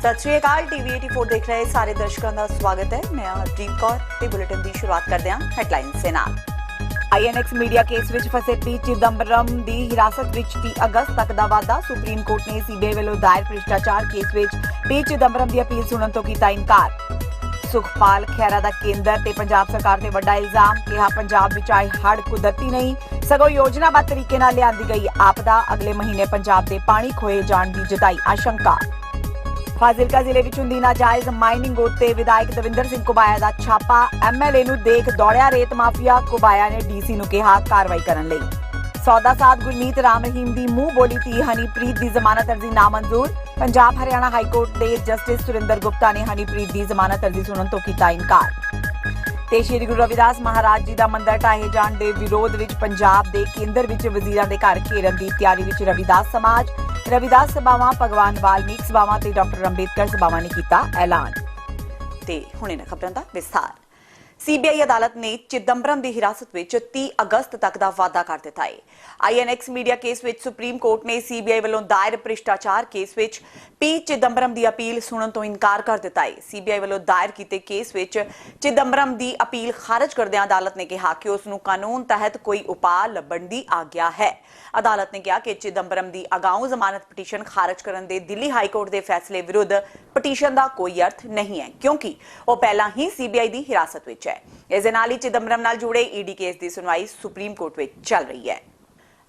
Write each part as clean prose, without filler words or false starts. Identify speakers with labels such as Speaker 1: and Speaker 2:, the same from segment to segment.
Speaker 1: सत श्री अकाल टीवी 84 देख रहे सारे दर्शकों का स्वागत है। मैं हरप्रीत कौर ते बुलेटिन की शुरुआत करते हैं हेडलाइंस से नाल। INX मीडिया केस विच फसे पी चिदंबरम की हिरासत विच 30 अगस्त तक का वाधा। सुप्रीम कोर्ट ने CBI वालों दायर भ्रिष्टाचार केस विच पी चिदंबरम की अपील सुनने तो कीता इनकार। सुखपाल खैरा का केंद्र ते पंजाब सरकार ते वड्डा इल्जाम, कहा पंजाब विच आए हड़ कुदरती नहीं सगों योजनाबद्ध तरीके नाल लिआंदी गई आपदा। अगले महीने पंजाब दे पानी खोए जाण दी जताई आशंका। फाजिलका जिले विच हुंदी नाजायज माइनिंग उत्ते विधायक दविंदर सिंह कुबाया दा छापा। MLA नूं देख दौड़िया रेत माफिया। कुबाया ने DC नूं कहा कार्रवाई करन लई। सौदा साध गुरमीत राम रहीम दी मूंह बोली धी हनीप्रीत दी जमानत अर्जी नामंजूर। पंजाब हरियाणा हाईकोर्ट दे जस्टिस सुरिंदर गुप्ता ने हनीप्रीत दी जमानत अर्जी सुनन तो कीता इनकार। ते श्री गुरु रविदास महाराज जी दा मंदिर ढाहे जाण दे विरोध विच पंजाब दे केंद्र विच वजीरां दे घर घेरन दी तैयारी विच रविदास समाज, रविदास सभावां, भगवान वाल्मीकि सभावां ते डॉक्टर अंबेडकर सभावां ने कीता ऐलान। ते हुणे ने खबरां दा विस्तार। CBI अदालत ने चिदंबरम की हिरासत में 30 अगस्त तक का वाधा कर दिता है। INX मीडिया केस में सुप्रीम कोर्ट ने CBI वालों दायर भ्रिष्टाचार केस में पी चिदंबरम की अपील सुनने तो इनकार कर दिता है। CBI वालों दायर किए केस में चिदंबरम की अपील खारिज करदਿਆਂ अदालत ने कहा कि उसनूं कानून तहत कोई उपाय लभण की आग्या है। अदालत ने कहा कि चिदंबरम की अगाऊ जमानत पटीशन खारिज करने दे दिल्ली हाईकोर्ट के फैसले विरुद्ध पटीशन का कोई अर्थ नहीं है, क्योंकि वह पहला ही CBI की हिरासत में है। इस दे नाल ही चिदंबरम नाल जुड़े ED केस की सुनवाई सुप्रीम कोर्ट में चल रही है।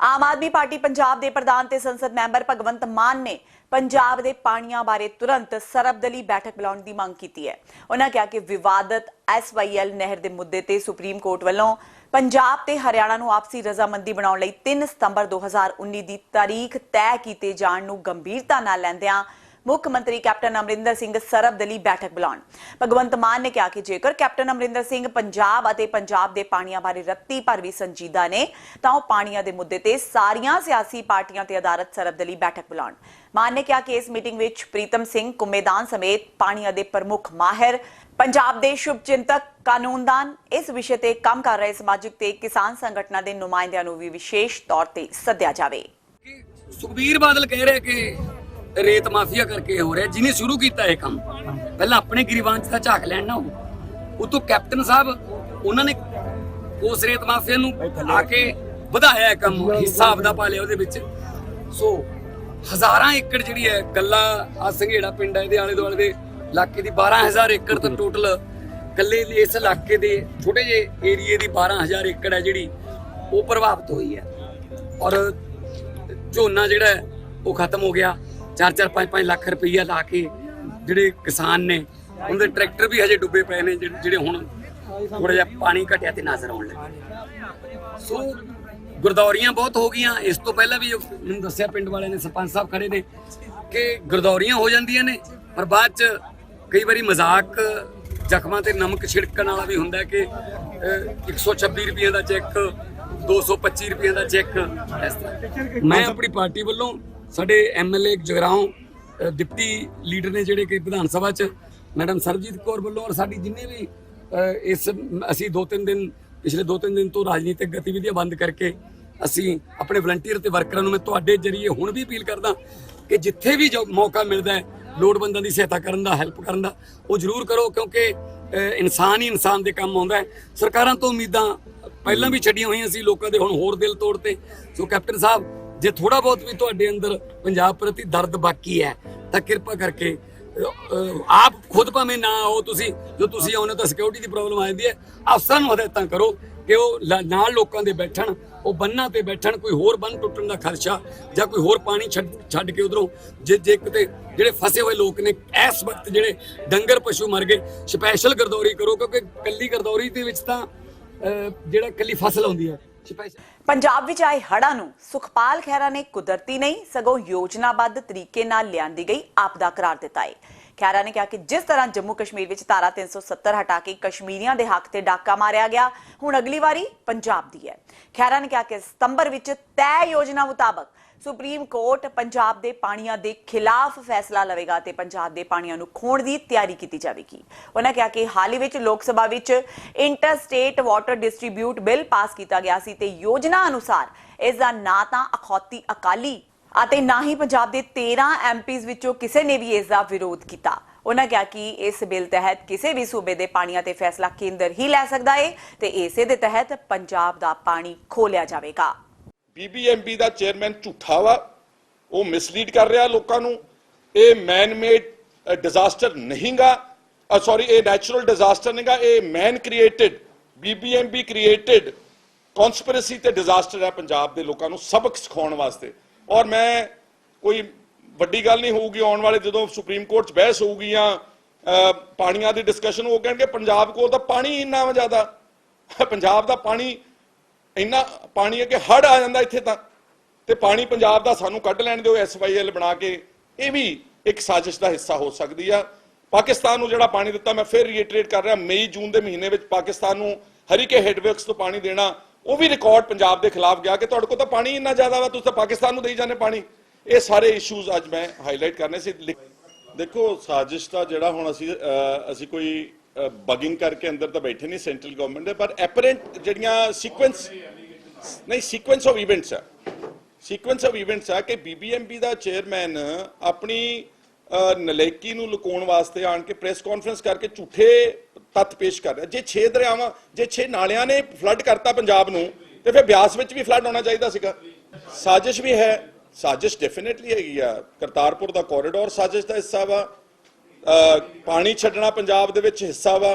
Speaker 1: आम आदमी पार्टी पंजाब के प्रधान ते संसद मैंबर भगवंत मान ने पंजाब के पानियों बारे तुरंत सरबदली बैठक बुलाने की मांग की है। उन्होंने कहा कि विवादित SYL नहर के मुद्दे ते सुप्रीम कोर्ट वालों पंजाब ते हरियाणा नूं आपसी रजामंदी बनाउण लई 3 सितंबर 2019 की तारीख तय कीते जाण नूं गंभीरता नाल लैंदिआं मुख मंत्री कैप्टन अमरिंदर सिंह सरबदली बैठक बुलाउण। भगवंत मान ने कहा कि जेकर कैप्टन अमरिंदर सिंह पंजाब अते पंजाब के पानियों बारे रत्ती भर भी संजीदा ने तां ओह पानियों के मुद्दे ते सारियां सियासी पार्टियां ते आधारित सरबदली बैठक बुलाउण। मान ने कहा कि इस मीटिंग विच प्रीतम सिंह कुम्मेदान समेत पानियों के प्रमुख माहिर, पंजाब के शुभ चिंतक, कानूनदान, इस विषय ते काम कर रहे समाजिक ते किसान संगठनों के नुमाइंदियां नूं भी विशेष तौर ते सद्दिया जावे।
Speaker 2: सुखबीर बादल कह रहे कि रेत माफिया करके हो रहा, जिन्हें शुरू किया है काम पहला अपने गिरीबान का झाक लैना हो तो कैप्टन साहब उन्होंने उस रेत माफिया नूं आके ਵਧਾਇਆ है काम, हिस्सा आपदा पा लिया ਉਹਦੇ ਵਿੱਚ। सो हज़ारां एकड़ ਜਿਹੜੀ ਹੈ ਕੱਲਾ ਆ ਸੰਘੇੜਾ ਪਿੰਡ ਹੈ ਇਹਦੇ ਆਲੇ ਦੁਆਲੇ ਦੇ ਇਲਾਕੇ ਦੀ 12000 ਏਕੜ ਤਾਂ ਟੋਟਲ ਕੱਲੇ ਇਸ ਇਲਾਕੇ ਦੇ ਛੋਟੇ ਜਿਹੇ ਏਰੀਏ ਦੀ 12000 ਏਕੜ ਹੈ ਜਿਹੜੀ ਉਹ ਪ੍ਰਭਾਵਿਤ ਹੋਈ ਹੈ। ਔਰ ਝੋਨਾ ਜਿਹੜਾ ਉਹ ਖਤਮ ਹੋ ਗਿਆ। 4-4 5-5 ਲੱਖ ਰੁਪਈਆ ਲਾ ਕੇ ਜਿਹੜੇ ਕਿਸਾਨ ਨੇ ਉਹਦੇ ਟਰੈਕਟਰ ਵੀ ਹਜੇ ਡੁੱਬੇ ਪਏ ਨੇ, ਜਿਹੜੇ ਹੁਣ ਥੋੜਾ ਜਿਹਾ ਪਾਣੀ ਘਟਿਆ ਤੇ ਨਜ਼ਰ ਆਉਣ ਲੱਗੇ। ਸੋ ਗੁਰਦੌਰੀਆਂ ਬਹੁਤ ਹੋ ਗਈਆਂ। ਇਸ ਤੋਂ ਪਹਿਲਾਂ ਵੀ ਮੈਨੂੰ ਦੱਸਿਆ ਪਿੰਡ ਵਾਲਿਆਂ ਨੇ, ਸਰਪੰਚ ਸਾਹਿਬ ਖੜੇ ਨੇ ਕਿ ਗੁਰਦੌਰੀਆਂ ਹੋ ਜਾਂਦੀਆਂ ਨੇ ਪਰ ਬਾਅਦ ਚ ਕਈ ਵਾਰੀ ਮਜ਼ਾਕ ਜ਼ਖਮਾਂ ਤੇ ਨਮਕ ਛਿੜਕਣ ਵਾਲਾ ਵੀ ਹੁੰਦਾ ਕਿ 126 ਰੁਪਏ ਦਾ ਚੈੱਕ, 225 ਰੁਪਏ ਦਾ ਚੈੱਕ। ਇਸ ਤਰ੍ਹਾਂ ਮੈਂ ਆਪਣੀ ਪਾਰਟੀ ਵੱਲੋਂ ਸਾਡੇ MLA ਜਗਰਾਓਂ ਡਿਪਟੀ ਲੀਡਰ ਨੇ ਜਿਹੜੇ ਕਿ ਵਿਧਾਨ ਸਭਾ 'ਚ ਮੈਡਮ ਸਰਬਜੀਤ ਕੌਰ ਵੱਲੋਂ ਔਰ ਸਾਡੀ ਜਿੰਨੇ ਵੀ ਇਸ ਅਸੀਂ 2-3 ਦਿਨ ਪਿਛਲੇ 2-3 ਦਿਨ ਤੋਂ ਰਾਜਨੀਤਿਕ ਗਤੀਵਿਧੀਆਂ ਬੰਦ ਕਰਕੇ ਅਸੀਂ ਆਪਣੇ ਵਲੰਟੀਅਰ ਤੇ ਵਰਕਰਾਂ ਨੂੰ ਮੈਂ ਤੁਹਾਡੇ ਜਰੀਏ ਹੁਣ ਵੀ ਅਪੀਲ ਕਰਦਾ ਕਿ ਜਿੱਥੇ ਵੀ ਜੋ ਮੌਕਾ ਮਿਲਦਾ ਹੈ ਲੋੜਵੰਦਾਂ ਦੀ ਸਹਾਇਤਾ ਕਰਨ ਦਾ, ਹੈਲਪ ਕਰਨ ਦਾ, ਉਹ ਜ਼ਰੂਰ ਕਰੋ, ਕਿਉਂਕਿ ਇਨਸਾਨ ਹੀ ਇਨਸਾਨ ਦੇ ਕੰਮ ਆਉਂਦਾ ਹੈ। ਸਰਕਾਰਾਂ ਤੋਂ ਉਮੀਦਾਂ ਪਹਿਲਾਂ ਵੀ ਛੱਡੀਆਂ ਹੋਈਆਂ ਸੀ ਲੋਕਾਂ ਦੇ, ਹੁਣ ਹੋਰ ਦਿਲ ਤੋੜਤੇ। ਸੋ ਕੈਪਟਨ ਸਾਹਿਬ ਜੇ ਥੋੜਾ ਬਹੁਤ ਵੀ ਤੁਹਾਡੇ ਅੰਦਰ ਪੰਜਾਬ ਪ੍ਰਤੀ ਦਰਦ ਬਾਕੀ ਹੈ ਤਾਂ ਕਿਰਪਾ ਕਰਕੇ ਆਪ ਖੁਦ ਭਾਵੇਂ ਨਾ ਹੋ, ਤੁਸੀਂ ਆਉਣੇ ਤਾਂ ਸਿਕਿਉਰਿਟੀ ਦੀ ਪ੍ਰੋਬਲਮ ਆ ਜਾਂਦੀ ਹੈ, ਅਫਸਰਾਂ ਨੂੰ ਹਦਾਇਤਾਂ ਕਰੋ ਕਿ ਉਹ ਨਾਲ ਲੋਕਾਂ ਦੇ ਬੈਠਣ, ਉਹ ਬੰਨਾਂ ਤੇ ਬੈਠਣ। ਕੋਈ ਹੋਰ ਬੰਨ ਟੁੱਟਣ ਦਾ ਖਰਚਾ ਜਾਂ ਕੋਈ ਹੋਰ ਪਾਣੀ ਛੱਡ ਕੇ ਉਧਰੋਂ ਜੇ ਕਿਤੇ ਜਿਹੜੇ ਫਸੇ ਹੋਏ ਲੋਕ ਨੇ ਇਸ ਵਕਤ ਜਿਹੜੇ ਡੰਗਰ ਪਸ਼ੂ ਮਰ ਗਏ, ਸਪੈਸ਼ਲ ਗਰਦੌਰੀ ਕਰੋ, ਕਿਉਂਕਿ ਕੱਲੀ ਗਰਦੌਰੀ ਦੇ ਵਿੱਚ ਤਾਂ ਜਿਹੜਾ ਕੱਲੀ ਫਸਲ ਆਉਂਦੀ ਹੈ।
Speaker 1: पंजाब विच आए हड़ां नूं सुखपाल खैरा ने कुदरती नहीं सगों योजनाबद्ध तरीके नाल लिआंदी गई आपदा करार दिता है। खैरा ने कहा कि जिस तरह जम्मू कश्मीर विच धारा 370 हटा के कश्मीरियां दे हक ते डाका मारिया गया, हुण अगली वारी पंजाब दी है। खैरा ने कहा कि सितंबर विच तय योजना मुताबक सुप्रीम कोर्ट पंजाब के पानियों के खिलाफ फैसला लवेगा ते पंजाब के पानियों नूं खोण की तैयारी की जाएगी। उन्होंने कहा कि हाल ही विच लोक सभा विच interstate water distribute bill pass किया गया सी ते योजना अनुसार इसका ना तां अखौती अकाली ਅਤੇ ਨਾ ਹੀ ਪੰਜਾਬ ਦੇ 13 ਐਮਪੀਜ਼ ਵਿੱਚੋਂ ਕਿਸੇ ਨੇ ਵੀ ਇਸ ਦਾ ਵਿਰੋਧ ਕੀਤਾ। ਉਹਨਾਂ ਕਿਹਾ ਕਿ ਇਸ ਬਿੱਲ ਤਹਿਤ ਕਿਸੇ ਵੀ ਸੂਬੇ ਦੇ ਪਾਣੀਆਂ ਤੇ ਫੈਸਲਾ ਕੇਂਦਰ ਹੀ ਲੈ ਸਕਦਾ ਹੈ ਤੇ ਇਸੇ ਦੇ ਤਹਿਤ ਪੰਜਾਬ ਦਾ ਪਾਣੀ ਖੋਲਿਆ ਜਾਵੇਗਾ।
Speaker 3: BBMB ਦਾ ਚੇਅਰਮੈਨ ਝੂਠਾ ਵਾ, ਉਹ ਮਿਸਲੀਡ ਕਰ ਰਿਹਾ ਲੋਕਾਂ ਨੂੰ। ਇਹ ਮੈਨ ਮੇਡ ਡਿਜ਼ਾਸਟਰ ਨਹੀਂਗਾ, ਸੌਰੀ ਇਹ ਨੈਚੁਰਲ ਡਿਜ਼ਾਸਟਰ ਨਹੀਂਗਾ, ਇਹ ਮੈਨ ਕ੍ਰੀਏਟਡ BBMB ਕ੍ਰੀਏਟਡ ਕਨਸਪੀਰੇਸੀ ਤੇ ਡਿਜ਼ਾਸਟਰ ਹੈ ਪੰਜਾਬ ਦੇ ਲੋਕਾਂ ਨੂੰ ਸਬਕ ਸਿਖਾਉਣ ਵਾਸਤੇ। ਔਰ ਮੈਂ ਕੋਈ ਵੱਡੀ ਗੱਲ ਨਹੀਂ ਹੋਊਗੀ ਆਉਣ ਵਾਲੇ ਜਦੋਂ ਸੁਪਰੀਮ ਕੋਰਟ 'ਚ ਬਹਿਸ ਹੋਊਗੀ ਜਾਂ ਪਾਣੀਆਂ ਦੀ ਡਿਸਕਸ਼ਨ, ਉਹ ਕਹਿਣਗੇ ਪੰਜਾਬ ਕੋਲ ਤਾਂ ਪਾਣੀ ਇੰਨਾ ਜ਼ਿਆਦਾ, ਪੰਜਾਬ ਦਾ ਪਾਣੀ ਇੰਨਾ ਪਾਣੀ ਹੈ ਕਿ ਹੜ੍ਹ ਆ ਜਾਂਦਾ ਇੱਥੇ ਤਾਂ, ਤੇ ਪਾਣੀ ਪੰਜਾਬ ਦਾ ਸਾਨੂੰ ਕੱਢ ਲੈਣ ਦਿਓ SYL ਬਣਾ ਕੇ। ਇਹ ਵੀ ਇੱਕ ਸਾਜ਼ਿਸ਼ ਦਾ ਹਿੱਸਾ ਹੋ ਸਕਦੀ ਆ। ਪਾਕਿਸਤਾਨ ਨੂੰ ਜਿਹੜਾ ਪਾਣੀ ਦਿੱਤਾ, ਮੈਂ ਫਿਰ ਰੀਇਟਰੇਟ ਕਰ ਰਿਹਾ, ਮਈ ਜੂਨ ਦੇ ਮਹੀਨੇ ਵਿੱਚ ਪਾਕਿਸਤਾਨ ਨੂੰ ਹਰੀਕੇ ਹੈਡਵਰਕਸ ਤੋਂ ਪਾਣੀ ਦੇਣਾ, ਉਹ ਵੀ ਰਿਕਾਰਡ ਪੰਜਾਬ ਦੇ ਖਿਲਾਫ ਗਿਆ ਕਿ ਤੁਹਾਡੇ ਕੋਲ ਤਾਂ ਪਾਣੀ ਇੰਨਾ ਜ਼ਿਆਦਾ ਵਾ, ਤੁਸੀਂ ਤਾਂ ਪਾਕਿਸਤਾਨ ਨੂੰ ਦੇਈ ਜਾਂਦੇ ਪਾਣੀ। ਇਹ ਸਾਰੇ ਇਸ਼ੂਜ਼ ਅੱਜ ਮੈਂ ਹਾਈਲਾਈਟ ਕਰਨੇ ਸੀ। ਦੇਖੋ ਸਾਜ਼ਿਸ਼ ਦਾ ਜਿਹੜਾ ਹੁਣ ਅਸੀਂ ਕੋਈ ਬਗਿੰਗ ਕਰਕੇ ਅੰਦਰ ਤਾਂ ਬੈਠੇ ਨਹੀਂ ਸੈਂਟਰਲ ਗਵਰਨਮੈਂਟ ਦੇ, ਪਰ ਐਪਰੈਂਟ ਜਿਹੜੀਆਂ ਸੀਕੁਐਂਸ ਆਫ ਇਵੈਂਟਸ ਆ ਕਿ BBMB ਦਾ ਚੇਅਰਮੈਨ ਆਪਣੀ ਨਲਾਇਕੀ ਨੂੰ ਲੁਕਾਉਣ ਵਾਸਤੇ ਆਣ ਕੇ ਪ੍ਰੈਸ ਕਾਨਫਰੰਸ ਕਰਕੇ ਝੂਠੇ ਤੱਥ ਪੇਸ਼ ਕਰ ਰਿਹਾ। ਜੇ 6 ਦਰਿਆਵਾਂ, ਜੇ 6 ਨਾਲਿਆਂ ਨੇ ਫਲੱਡ ਕਰਤਾ ਪੰਜਾਬ ਨੂੰ, ਤੇ ਫਿਰ ਬਿਆਸ ਵਿੱਚ ਵੀ ਫਲੱਡ ਹੋਣਾ ਚਾਹੀਦਾ ਸੀਗਾ। ਸਾਜ਼ਿਸ਼ ਵੀ ਹੈ, ਸਾਜ਼ਿਸ਼ ਡੈਫੀਨੇਟਲੀ ਹੈਗੀ ਆ। ਕਰਤਾਰਪੁਰ ਦਾ ਕੋਰੀਡੋਰ ਸਾਜ਼ਿਸ਼ ਦਾ ਹਿੱਸਾ ਵਾ, ਪਾਣੀ ਛੱਡਣਾ ਪੰਜਾਬ ਦੇ ਵਿੱਚ ਹਿੱਸਾ ਵਾ,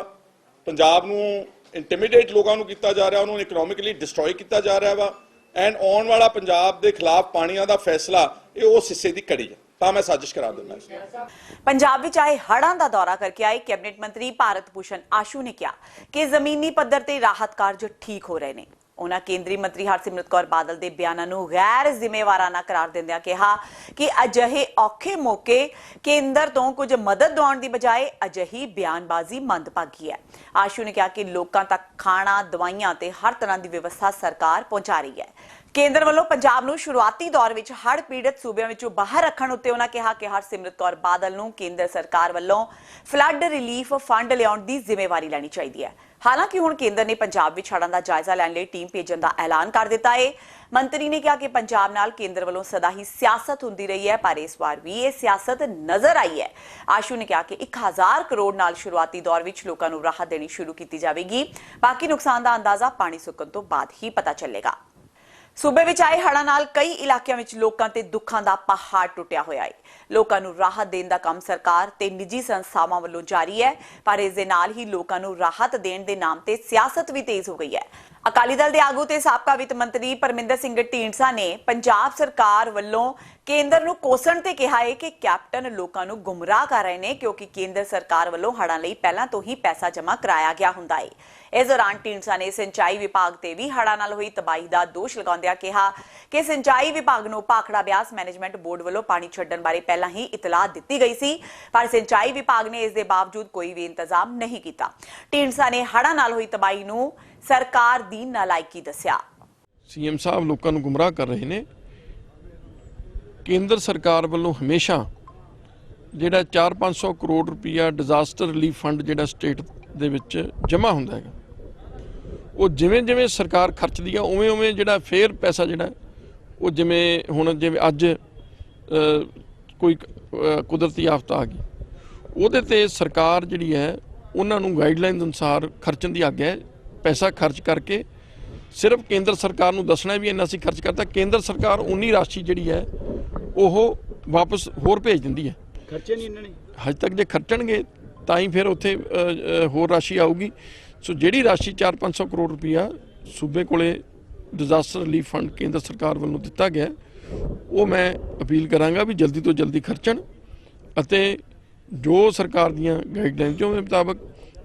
Speaker 3: ਪੰਜਾਬ ਨੂੰ ਇੰਟੀਮੀਡੇਟ ਲੋਕਾਂ ਨੂੰ ਕੀਤਾ ਜਾ ਰਿਹਾ, ਉਹਨੂੰ ਇਕਨੋਮਿਕਲੀ ਡਿਸਟਰੋਏ ਕੀਤਾ ਜਾ ਰਿਹਾ ਵਾ, ਐਂਡ ਆਉਣ ਵਾਲਾ ਪੰਜਾਬ ਦੇ ਖਿਲਾਫ ਪਾਣੀਆਂ ਦਾ ਫੈਸਲਾ ਇਹ ਉਸ ਹਿੱਸੇ ਦੀ ਕੜੀ ਹੈ। ਤਾਂ ਮੈਂ ਸਾਜ਼ਿਸ਼ ਕਰਾ ਦਿੰਦਾ।
Speaker 1: ਪੰਜਾਬ ਵਿੱਚ ਆਏ ਹੜ੍ਹਾਂ ਦਾ ਦੌਰਾ ਕਰਕੇ ਆਏ ਕੈਬਨਿਟ ਮੰਤਰੀ ਭਾਰਤ ਭੂਸ਼ਣ ਆਸ਼ੂ ਨੇ ਕਿਹਾ ਕਿ ਜ਼ਮੀਨੀ ਪੱਧਰ ਤੇ ਰਾਹਤ ਕਾਰਜ ਠੀਕ ਹੋ ਰਹੇ ਨੇ। ਉਹਨਾਂ ਕੇਂਦਰੀ ਮੰਤਰੀ ਹਰਸਿਮਰਤ ਕੌਰ ਬਾਦਲ ਦੇ ਬਿਆਨਾਂ ਨੂੰ ਗੈਰ ਜ਼ਿੰਮੇਵਾਰਾਨਾ ਕਰਾਰ ਦਿੰਦਿਆਂ ਕਿਹਾ ਕਿ ਅਜਿਹੇ ਔਖੇ ਮੌਕੇ ਕੇਂਦਰ ਤੋਂ ਕੁਝ ਮਦਦ ਦਿਵਾਉਣ ਦੀ ਬਜਾਏ ਅਜਿਹੀ ਬਿਆਨਬਾਜ਼ੀ ਮੰਦਭਾਗੀ ਹੈ। ਆਸ਼ੂ ਨੇ ਕਿਹਾ ਕਿ ਲੋਕਾਂ ਤੱਕ ਖਾਣਾ, ਦਵਾਈਆਂ ਤੇ ਹਰ ਤਰ੍ਹਾਂ ਦੀ ਵਿਵਸਥਾ ਸਰਕਾਰ ਪਹੁੰਚਾ ਰਹੀ ਹੈ। ਕੇਂਦਰ ਵੱਲੋਂ ਪੰਜਾਬ ਨੂੰ ਸ਼ੁਰੂਆਤੀ ਦੌਰ ਵਿੱਚ ਹੜ੍ਹ ਪੀੜਤ ਸੂਬਿਆਂ ਵਿੱਚੋਂ ਬਾਹਰ ਰੱਖਣ ਉੱਤੇ ਉਹਨਾਂ ਕਿਹਾ ਕਿ ਹਰਸਿਮਰਤ ਕੌਰ ਬਾਦਲ ਨੂੰ ਕੇਂਦਰ ਸਰਕਾਰ ਵੱਲੋਂ ਫਲੱਡ ਰਿਲੀਫ ਫੰਡ ਲਿਆਉਣ ਦੀ ਜ਼ਿੰਮੇਵਾਰੀ ਲੈਣੀ ਚਾਹੀਦੀ ਹੈ। ਹਾਲਾਂਕਿ ਹੁਣ ਕੇਂਦਰ ਨੇ ਪੰਜਾਬ ਵਿੱਚ ਹੜ੍ਹਾਂ ਦਾ ਜਾਇਜ਼ਾ ਲੈਣ ਲਈ ਟੀਮ ਭੇਜਣ ਦਾ ਐਲਾਨ ਕਰ ਦਿੱਤਾ ਹੈ। ਮੰਤਰੀ ਨੇ ਕਿਹਾ ਕਿ ਪੰਜਾਬ ਨਾਲ ਕੇਂਦਰ ਵੱਲੋਂ ਸਦਾ ਹੀ ਸਿਆਸਤ ਹੁੰਦੀ ਰਹੀ ਹੈ, ਪਰ ਇਸ ਵਾਰ ਵੀ ਇਹ ਸਿਆਸਤ ਨਜ਼ਰ ਆਈ ਹੈ। ਆਸ਼ੂ ਨੇ ਕਿਹਾ ਕਿ 1000 ਕਰੋੜ ਨਾਲ ਸ਼ੁਰੂਆਤੀ ਦੌਰ ਵਿੱਚ ਲੋਕਾਂ ਨੂੰ ਰਾਹਤ ਦੇਣੀ ਸ਼ੁਰੂ ਕੀਤੀ ਜਾਵੇਗੀ। ਬਾਕੀ ਨੁਕਸਾਨ ਦਾ ਅੰਦਾਜ਼ਾ ਪਾਣੀ ਸੁੱਕਣ ਤੋਂ ਬਾਅਦ ਹੀ ਪਤਾ ਚੱਲੇਗਾ। ਸੂਬੇ ਵਿੱਚ ਆਏ ਹੜ੍ਹਾਂ ਨਾਲ ਕਈ ਇਲਾਕਿਆਂ ਵਿੱਚ ਲੋਕਾਂ ਤੇ ਦੁੱਖਾਂ ਦਾ ਪਹਾੜ ਟੁੱਟਿਆ ਹੋਇਆ ਹੈ। ਲੋਕਾਂ ਨੂੰ ਰਾਹਤ ਦੇਣ ਦਾ ਕੰਮ ਸਰਕਾਰ ਤੇ ਨਿੱਜੀ ਸੰਸਥਾਵਾਂ ਵੱਲੋਂ ਜਾਰੀ ਹੈ, ਪਰ ਇਸ ਦੇ ਨਾਲ ਹੀ ਲੋਕਾਂ ਨੂੰ ਰਾਹਤ ਦੇਣ ਦੇ ਨਾਮ ਤੇ ਸਿਆਸਤ ਵੀ ਤੇਜ਼ ਹੋ ਗਈ ਹੈ। ਅਕਾਲੀ ਦਲ ਦੇ ਆਗੂ ਤੇ ਸਾਬਕਾ ਵਿੱਤ ਮੰਤਰੀ ਪਰਮਿੰਦਰ ਸਿੰਘ ਢੀਂਡਸਾ ਨੇ ਪੰਜਾਬ ਸਰਕਾਰ ਵੱਲੋਂ ਕੇਂਦਰ ਨੂੰ ਕੋਸਣ ਤੇ ਕਿਹਾ ਹੈ ਕਿ ਕੈਪਟਨ ਲੋਕਾਂ ਨੂੰ ਗੁੰਮਰਾਹ ਕਰ ਰਹੇ ਨੇ, ਕਿਉਂਕਿ ਕੇਂਦਰ ਸਰਕਾਰ ਵੱਲੋਂ ਹੜ੍ਹਾਂ ਲਈ ਪਹਿਲਾਂ ਤੋਂ ਹੀ ਪੈਸਾ ਜਮ੍ਹਾਂ ਕਰਾਇਆ ਗਿਆ ਹੁੰਦਾ ਹੈ। ਇਸ ਦੌਰਾਨ ਢੀਂਡਸਾ ਨੇ ਸਿੰਚਾਈ ਵਿਭਾਗ ਤੇ ਵੀ ਹੜ੍ਹਾਂ ਨਾਲ ਹੋਈ ਤਬਾਹੀ ਦਾ ਦੋਸ਼ ਲਗਾਉਂਦਿਆਂ ਕਿਹਾ ਕਿ ਸਿੰਚਾਈ ਵਿਭਾਗ ਨੂੰ ਭਾਖੜਾ ਬਿਆਸ ਮੈਨੇਜਮੈਂਟ ਬੋਰਡ ਵੱਲੋਂ ਪਾਣੀ ਛੱਡਣ ਬਾਰੇ ਪਹਿਲਾਂ ਹੀ ਇਤਲਾਹ ਦਿੱਤੀ ਗਈ ਸੀ, ਪਰ ਸਿੰਚਾਈ ਵਿਭਾਗ ਨੇ ਇਸ ਦੇ ਬਾਵਜੂਦ ਕੋਈ ਵੀ ਇੰਤਜ਼ਾਮ ਨਹੀਂ ਕੀਤਾ। ਢੀਂਡਸਾ ਨੇ ਹੜ੍ਹਾਂ ਨਾਲ ਹੋਈ ਤਬਾਹੀ ਨੂੰ ਸਰਕਾਰ ਦੀ ਨਾਲਾਇਕੀ ਦੱਸਿਆ।
Speaker 4: CM ਸਾਹਿਬ ਲੋਕਾਂ ਨੂੰ ਗੁੰਮਰਾਹ ਕਰ ਰਹੇ ਨੇ। ਕੇਂਦਰ ਸਰਕਾਰ ਵੱਲੋਂ ਹਮੇਸ਼ਾ ਜਿਹੜਾ 400-500 ਕਰੋੜ ਰੁਪਈਆ ਡਿਜ਼ਾਸਟਰ ਰਿਲੀਫ ਫੰਡ ਜਿਹੜਾ ਸਟੇਟ ਦੇ ਵਿੱਚ ਜਮ੍ਹਾਂ ਹੁੰਦਾ ਹੈਗਾ, ਉਹ ਜਿਵੇਂ ਜਿਵੇਂ ਸਰਕਾਰ ਖਰਚਦੀ ਆ ਉਵੇਂ ਉਵੇਂ ਜਿਹੜਾ ਫੇਰ ਪੈਸਾ ਜਿਹੜਾ ਉਹ ਜਿਵੇਂ ਅੱਜ ਕੋਈ ਕੁਦਰਤੀ ਆਫਤ ਆ ਗਈ, ਉਹਦੇ ਤੇ ਸਰਕਾਰ ਜਿਹੜੀ ਹੈ ਉਹਨਾਂ ਨੂੰ ਗਾਈਡਲਾਈਨ ਅਨੁਸਾਰ ਖਰਚਣ ਦੀ ਆਗਿਆ ਹੈ। ਪੈਸਾ ਖਰਚ ਕਰਕੇ ਸਿਰਫ ਕੇਂਦਰ ਸਰਕਾਰ ਨੂੰ ਦੱਸਣਾ ਵੀ ਇੰਨਾ ਅਸੀਂ ਖਰਚ ਕਰਤਾ, ਕੇਂਦਰ ਸਰਕਾਰ ਉਨੀ ਰਾਸ਼ੀ ਜਿਹੜੀ ਹੈ ਉਹ ਵਾਪਸ ਹੋਰ ਭੇਜ ਦਿੰਦੀ ਹੈ।
Speaker 5: ਖਰਚੇ ਨਹੀਂ ਇਹਨਾਂ ਨੇ
Speaker 4: ਹਜੇ ਤੱਕ, ਜੇ ਖਰਚਣਗੇ ਤਾਂ ਹੀ ਫਿਰ ਉੱਥੇ ਹੋਰ ਰਾਸ਼ੀ ਆਊਗੀ। ਸੋ ਜਿਹੜੀ ਰਾਸ਼ੀ 400-500 ਕਰੋੜ ਰੁਪਈਆ ਸੂਬੇ ਕੋਲੇ ਡਿਜ਼ਾਸਟਰ ਰਿਲੀਫ ਫੰਡ ਕੇਂਦਰ ਸਰਕਾਰ ਵੱਲੋਂ ਦਿੱਤਾ ਗਿਆ, ਉਹ ਮੈਂ ਅਪੀਲ ਕਰਾਂਗਾ ਵੀ ਜਲਦੀ ਤੋਂ ਜਲਦੀ ਖਰਚਣ ਅਤੇ ਜੋ ਸਰਕਾਰ ਦੀਆਂ ਗਾਈਡਲਾਈਨ ਦੇ ਮੁਤਾਬਕ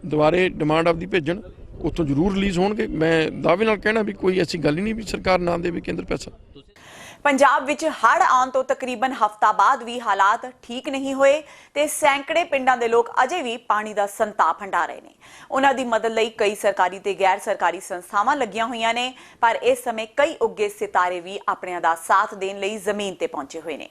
Speaker 4: ਦੁਬਾਰੇ ਡਿਮਾਂਡ ਆਪਦੀ ਭੇਜਣ, ਉੱਥੋਂ ਜ਼ਰੂਰ ਰਿਲੀਜ਼ ਹੋਣਗੇ। ਮੈਂ ਦਾਅਵੇ ਨਾਲ ਕਹਿਣਾ ਵੀ ਕੋਈ ਐਸੀ ਗੱਲ ਹੀ ਨਹੀਂ ਵੀ ਸਰਕਾਰ ਨਾ ਦੇਵੇ ਕੇਂਦਰ ਪੈਸਾ।
Speaker 1: ਪੰਜਾਬ ਵਿੱਚ ਹੜ੍ਹ ਆਉਣ ਤੋਂ ਤਕਰੀਬਨ ਹਫ਼ਤਾ ਬਾਅਦ ਵੀ ਹਾਲਾਤ ਠੀਕ ਨਹੀਂ ਹੋਏ ਤੇ ਸੈਂਕੜੇ ਪਿੰਡਾਂ ਦੇ ਲੋਕ ਅਜੇ ਵੀ ਪਾਣੀ ਦਾ ਸੰਤਾਪ ਹੰਢਾ ਰਹੇ ਨੇ। ਉਹਨਾਂ ਦੀ ਮਦਦ ਲਈ ਕਈ ਸਰਕਾਰੀ ਤੇ ਗੈਰ ਸਰਕਾਰੀ ਸੰਸਥਾਵਾਂ ਲੱਗੀਆਂ ਹੋਈਆਂ ਨੇ, ਪਰ ਇਸ ਸਮੇਂ ਕਈ ਉੱਗੇ ਸਿਤਾਰੇ ਵੀ ਆਪਣਿਆਂ ਦਾ ਸਾਥ ਦੇਣ ਲਈ ਜ਼ਮੀਨ ਤੇ ਪਹੁੰਚੇ ਹੋਏ ਨੇ।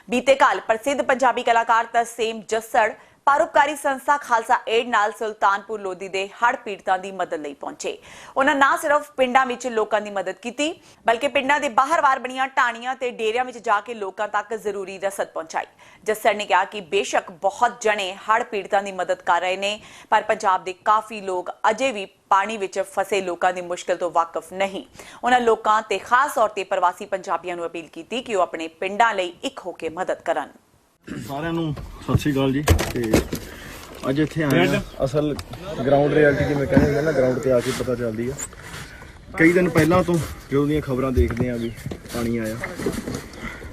Speaker 1: ਬੀਤੇ ਕੱਲ ਪ੍ਰਸਿੱਧ ਪੰਜਾਬੀ ਕਲਾਕਾਰ ਤਰਸੇਮ ਜੱਸੜ ਪਰਉਪਕਾਰੀ ਸੰਸਥਾ ਖਾਲਸਾ ਏਡ ਨਾਲ ਸੁਲਤਾਨਪੁਰ ਲੋਧੀ ਦੇ ਹੜ੍ਹ ਪੀੜਤਾਂ ਦੀ ਮਦਦ ਲਈ ਪਹੁੰਚੇ। ਉਹਨਾਂ ਨਾ ਸਿਰਫ ਪਿੰਡਾਂ ਵਿੱਚ ਲੋਕਾਂ ਦੀ ਮਦਦ ਕੀਤੀ, ਬਲਕਿ ਪਿੰਡਾਂ ਦੇ ਬਾਹਰ-ਬਾਹਰ ਬਣੀਆਂ ਢਾਣੀਆਂ ਤੇ ਡੇਰਿਆਂ ਵਿੱਚ ਜਾ ਕੇ ਲੋਕਾਂ ਤੱਕ ਜ਼ਰੂਰੀ ਰਸਦ ਪਹੁੰਚਾਈ। ਜੱਸੜ ਨੇ ਕਿਹਾ ਕਿ ਬੇਸ਼ੱਕ ਬਹੁਤ ਜਣੇ ਹੜ੍ਹ ਪੀੜਤਾਂ ਦੀ ਮਦਦ ਕਰ ਰਹੇ ਨੇ, ਪਰ ਪੰਜਾਬ ਦੇ ਕਾਫੀ ਲੋਕ ਅਜੇ ਵੀ ਪਾਣੀ ਵਿੱਚ ਫਸੇ ਲੋਕਾਂ ਦੀ ਮੁਸ਼ਕਲ ਤੋਂ ਵਾਕਿਫ ਨਹੀਂ। ਉਹਨਾਂ ਲੋਕਾਂ ਤੇ ਖਾਸ ਤੌਰ ਤੇ ਪ੍ਰਵਾਸੀ ਪੰਜਾਬੀਆਂ ਨੂੰ ਅਪੀਲ ਕੀਤੀ ਕਿ ਉਹ ਆਪਣੇ ਪਿੰਡਾਂ ਲਈ ਇੱਕ ਹੋ ਕੇ ਮਦਦ ਕਰਨ।
Speaker 5: ਸਾਰਿਆਂ ਨੂੰ ਸਤਿ ਸ਼੍ਰੀ ਅਕਾਲ ਜੀ। ਤੇ ਅੱਜ ਇੱਥੇ ਆਏ ਆ, ਅਸਲ ਗਰਾਊਂਡ ਰਿਐਲਿਟੀ ਜਿਵੇਂ ਕਹਿੰਦੇ ਨਾ, ਗਰਾਊਂਡ ਤੇ ਆ ਕੇ ਪਤਾ ਚੱਲਦੀ ਆ। ਕਈ ਦਿਨ ਪਹਿਲਾਂ ਤੋਂ ਜਦੋਂ ਦੀਆਂ ਖਬਰਾਂ ਦੇਖਦੇ ਆ ਵੀ ਪਾਣੀ ਆਇਆ,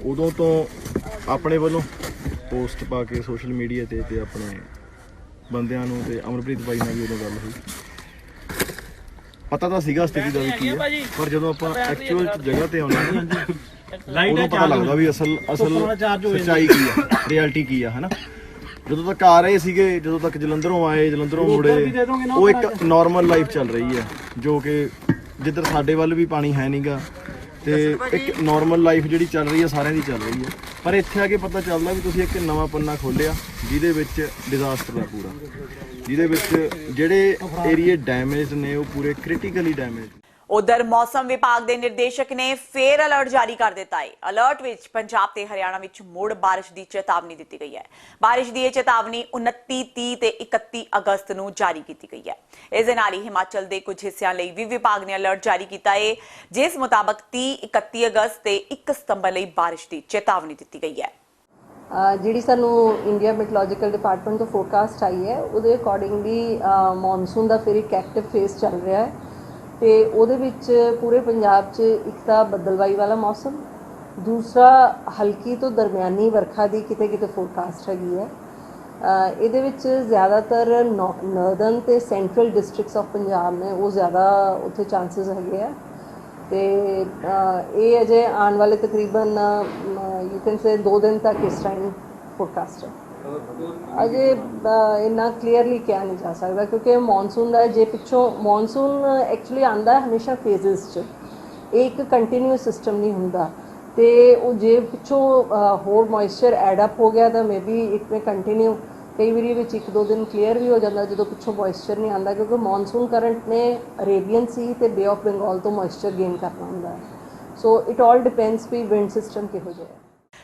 Speaker 5: ਉਦੋਂ ਤੋਂ ਆਪਣੇ ਵੱਲੋਂ ਪੋਸਟ ਪਾ ਕੇ ਸੋਸ਼ਲ ਮੀਡੀਆ ਤੇ ਆਪਣੇ ਬੰਦਿਆਂ ਨੂੰ ਤੇ ਅਮਰਪ੍ਰੀਤ ਬਾਈ ਨਾਲ ਵੀ ਉਦੋਂ ਗੱਲ ਹੋਈ। ਪਤਾ ਤਾਂ ਸੀਗਾ ਸਥਿਤੀ ਦਾ ਵੀ ਕੀ ਹੈ, ਪਰ ਜਦੋਂ ਆਪਾਂ ਐਕਚੁਅਲ ਜਗ੍ਹਾ ਤੇ ਆਉਂਦੇ ਹਾਂ ਉਦੋਂ ਪਤਾ ਲੱਗਦਾ ਵੀ ਅਸਲ ਸੱਚਾਈ ਕੀ ਆ, ਰਿਐਲਿਟੀ ਕੀ ਆ, ਹਨਾ। ਜਦੋਂ ਤੱਕ ਆ ਰਹੇ ਸੀਗੇ, ਜਦੋਂ ਤੱਕ ਜਲੰਧਰੋਂ ਆਏ, ਜਲੰਧਰੋਂ ਮੁੜੇ, ਉਹ ਇੱਕ ਨਾਰਮਲ ਲਾਈਫ ਚੱਲ ਰਹੀ ਹੈ, ਜੋ ਕਿ ਜਿੱਧਰ ਸਾਡੇ ਵੱਲ ਵੀ ਪਾਣੀ ਹੈ ਨਹੀਂਗਾ, ਤੇ ਇੱਕ ਨਾਰਮਲ ਲਾਈਫ ਜਿਹੜੀ ਚੱਲ ਰਹੀ ਹੈ ਸਾਰਿਆਂ ਦੀ ਚੱਲ ਰਹੀ ਹੈ। ਪਰ ਇੱਥੇ ਆ ਕੇ ਪਤਾ ਚੱਲਦਾ ਵੀ ਤੁਸੀਂ ਇੱਕ ਨਵਾਂ ਪੰਨਾ ਖੋਲ੍ਹਿਆ ਜਿਹਦੇ ਵਿੱਚ ਡਿਜ਼ਾਸਟਰ ਆ ਪੂਰਾ, ਜਿਹਦੇ ਵਿੱਚ ਜਿਹੜੇ ਏਰੀਏ ਡੈਮੇਜਡ ਨੇ ਉਹ ਪੂਰੇ ਕ੍ਰਿਟੀਕਲੀ ਡੈਮੇਜਡ।
Speaker 1: ਉਧਰ ਮੌਸਮ ਵਿਭਾਗ ਦੇ ਨਿਰਦੇਸ਼ਕ ਨੇ ਫੇਰ ਅਲਰਟ ਜਾਰੀ ਕਰ ਦਿੱਤਾ ਹੈ। ਅਲਰਟ ਵਿੱਚ ਪੰਜਾਬ ਤੇ ਹਰਿਆਣਾ ਵਿੱਚ ਮੁੜ ਬਾਰਿਸ਼ ਦੀ ਚੇਤਾਵਨੀ ਦਿੱਤੀ ਗਈ ਹੈ। ਬਾਰਿਸ਼ ਦੀ ਇਹ ਚੇਤਾਵਨੀ 29, 30 ਤੇ 31 ਅਗਸਤ ਨੂੰ ਜਾਰੀ ਕੀਤੀ ਗਈ ਹੈ। ਇਸ ਦੇ ਨਾਲ ਹੀ ਹਿਮਾਚਲ ਦੇ ਕੁਝ ਹਿੱਸਿਆਂ ਲਈ ਵੀ ਵਿਭਾਗ ਨੇ ਅਲਰਟ ਜਾਰੀ ਕੀਤਾ ਹੈ, ਜਿਸ ਮੁਤਾਬਕ 30, 31 ਅਗਸਤ ਤੇ 1 ਸਤੰਬਰ ਲਈ ਬਾਰਿਸ਼ ਦੀ ਚੇਤਾਵਨੀ ਦਿੱਤੀ ਗਈ ਹੈ।
Speaker 6: ਜਿਹੜੀ ਸਾਨੂੰ ਇੰਡੀਆ ਮੈਟਰੋਲੋਜੀਕਲ ਡਿਪਾਰਟਮੈਂਟ ਤੋਂ ਫੋਰਕਾਸਟ ਆਈ ਹੈ, ਉਹਦੇ ਅਕੋਰਡਿੰਗਲੀ ਮੌਨਸੂਨ ਦਾ ਫਿਰ ਇੱਕ ਐਕਟਿਵ ਫੇਸ ਚੱਲ ਰਿਹਾ ਹੈ, ਤੇ ਉਹਦੇ ਵਿੱਚ ਪੂਰੇ ਪੰਜਾਬ 'ਚ ਇੱਕ ਤਾਂ ਬੱਦਲਵਾਈ ਵਾਲਾ ਮੌਸਮ, ਦੂਸਰਾ ਹਲਕੀ ਤੋਂ ਦਰਮਿਆਨੀ ਵਰਖਾ ਦੀ ਕਿਤੇ ਫੋਰਕਾਸਟ ਹੈਗੀ ਹੈ। ਇਹਦੇ ਵਿੱਚ ਜ਼ਿਆਦਾਤਰ ਨਾਰਦਰਨ ਤੇ ਸੈਂਟਰਲ ਡਿਸਟ੍ਰਿਕਟਸ ਆਫ ਪੰਜਾਬ ਨੇ, ਉਹ ਜ਼ਿਆਦਾ ਉੱਥੇ ਚਾਂਸਸ ਹੈਗੇ ਆ। ਤੇ ਇਹ ਅਜੇ ਆਉਣ ਵਾਲੇ ਤਕਰੀਬਨ ਯੂ ਕੈਨ ਸੇ 2 ਦਿਨ ਤੱਕ ਇਸ ਟਾਈਮ ਫੋਰਕਾਸਟ ਹੈ। ਅਜੇ ਇੰਨਾ ਕਲੀਅਰਲੀ ਕਿਹਾ ਨਹੀਂ ਜਾ ਸਕਦਾ, ਕਿਉਂਕਿ ਮੌਨਸੂਨ ਦਾ ਜੇ ਪਿੱਛੋਂ ਮੌਨਸੂਨ ਐਕਚੁਅਲੀ ਆਉਂਦਾ ਹਮੇਸ਼ਾ ਫੇਜ਼ਸ 'ਚ, ਇਹ ਇੱਕ ਕੰਟੀਨਿਊਸ ਸਿਸਟਮ ਨਹੀਂ ਹੁੰਦਾ, ਤੇ ਉਹ ਜੇ ਪਿੱਛੋਂ ਹੋਰ ਮੋਇਸਚਰ ਐਡ ਅਪ ਹੋ ਗਿਆ ਤਾਂ maybe it may continue. ਕਈ ਵਾਰੀ ਵਿੱਚ 1-2 ਦਿਨ ਕਲੀਅਰ ਵੀ ਹੋ ਜਾਂਦਾ ਜਦੋਂ ਪਿੱਛੋਂ ਮੋਇਸਚਰ ਨਹੀਂ ਆਉਂਦਾ, ਕਿਉਂਕਿ ਮੌਨਸੂਨ ਕਰੰਟ ਨੇ ਅਰੇਬੀਅਨ ਸੀ ਤੇ ਬੇ ਆਫ ਬੰਗਾਲ ਤੋਂ ਮੋਇਸਚਰ ਗੇਨ ਕਰਨਾ ਹੁੰਦਾ ਹੈ। ਸੋ ਇਟ ਆਲ ਡਿਪੈਂਡਸ ਵੀ ਵਿੰਡ ਸਿਸਟਮ ਕਿਹੋ ਜਿਹਾ ਹੈ।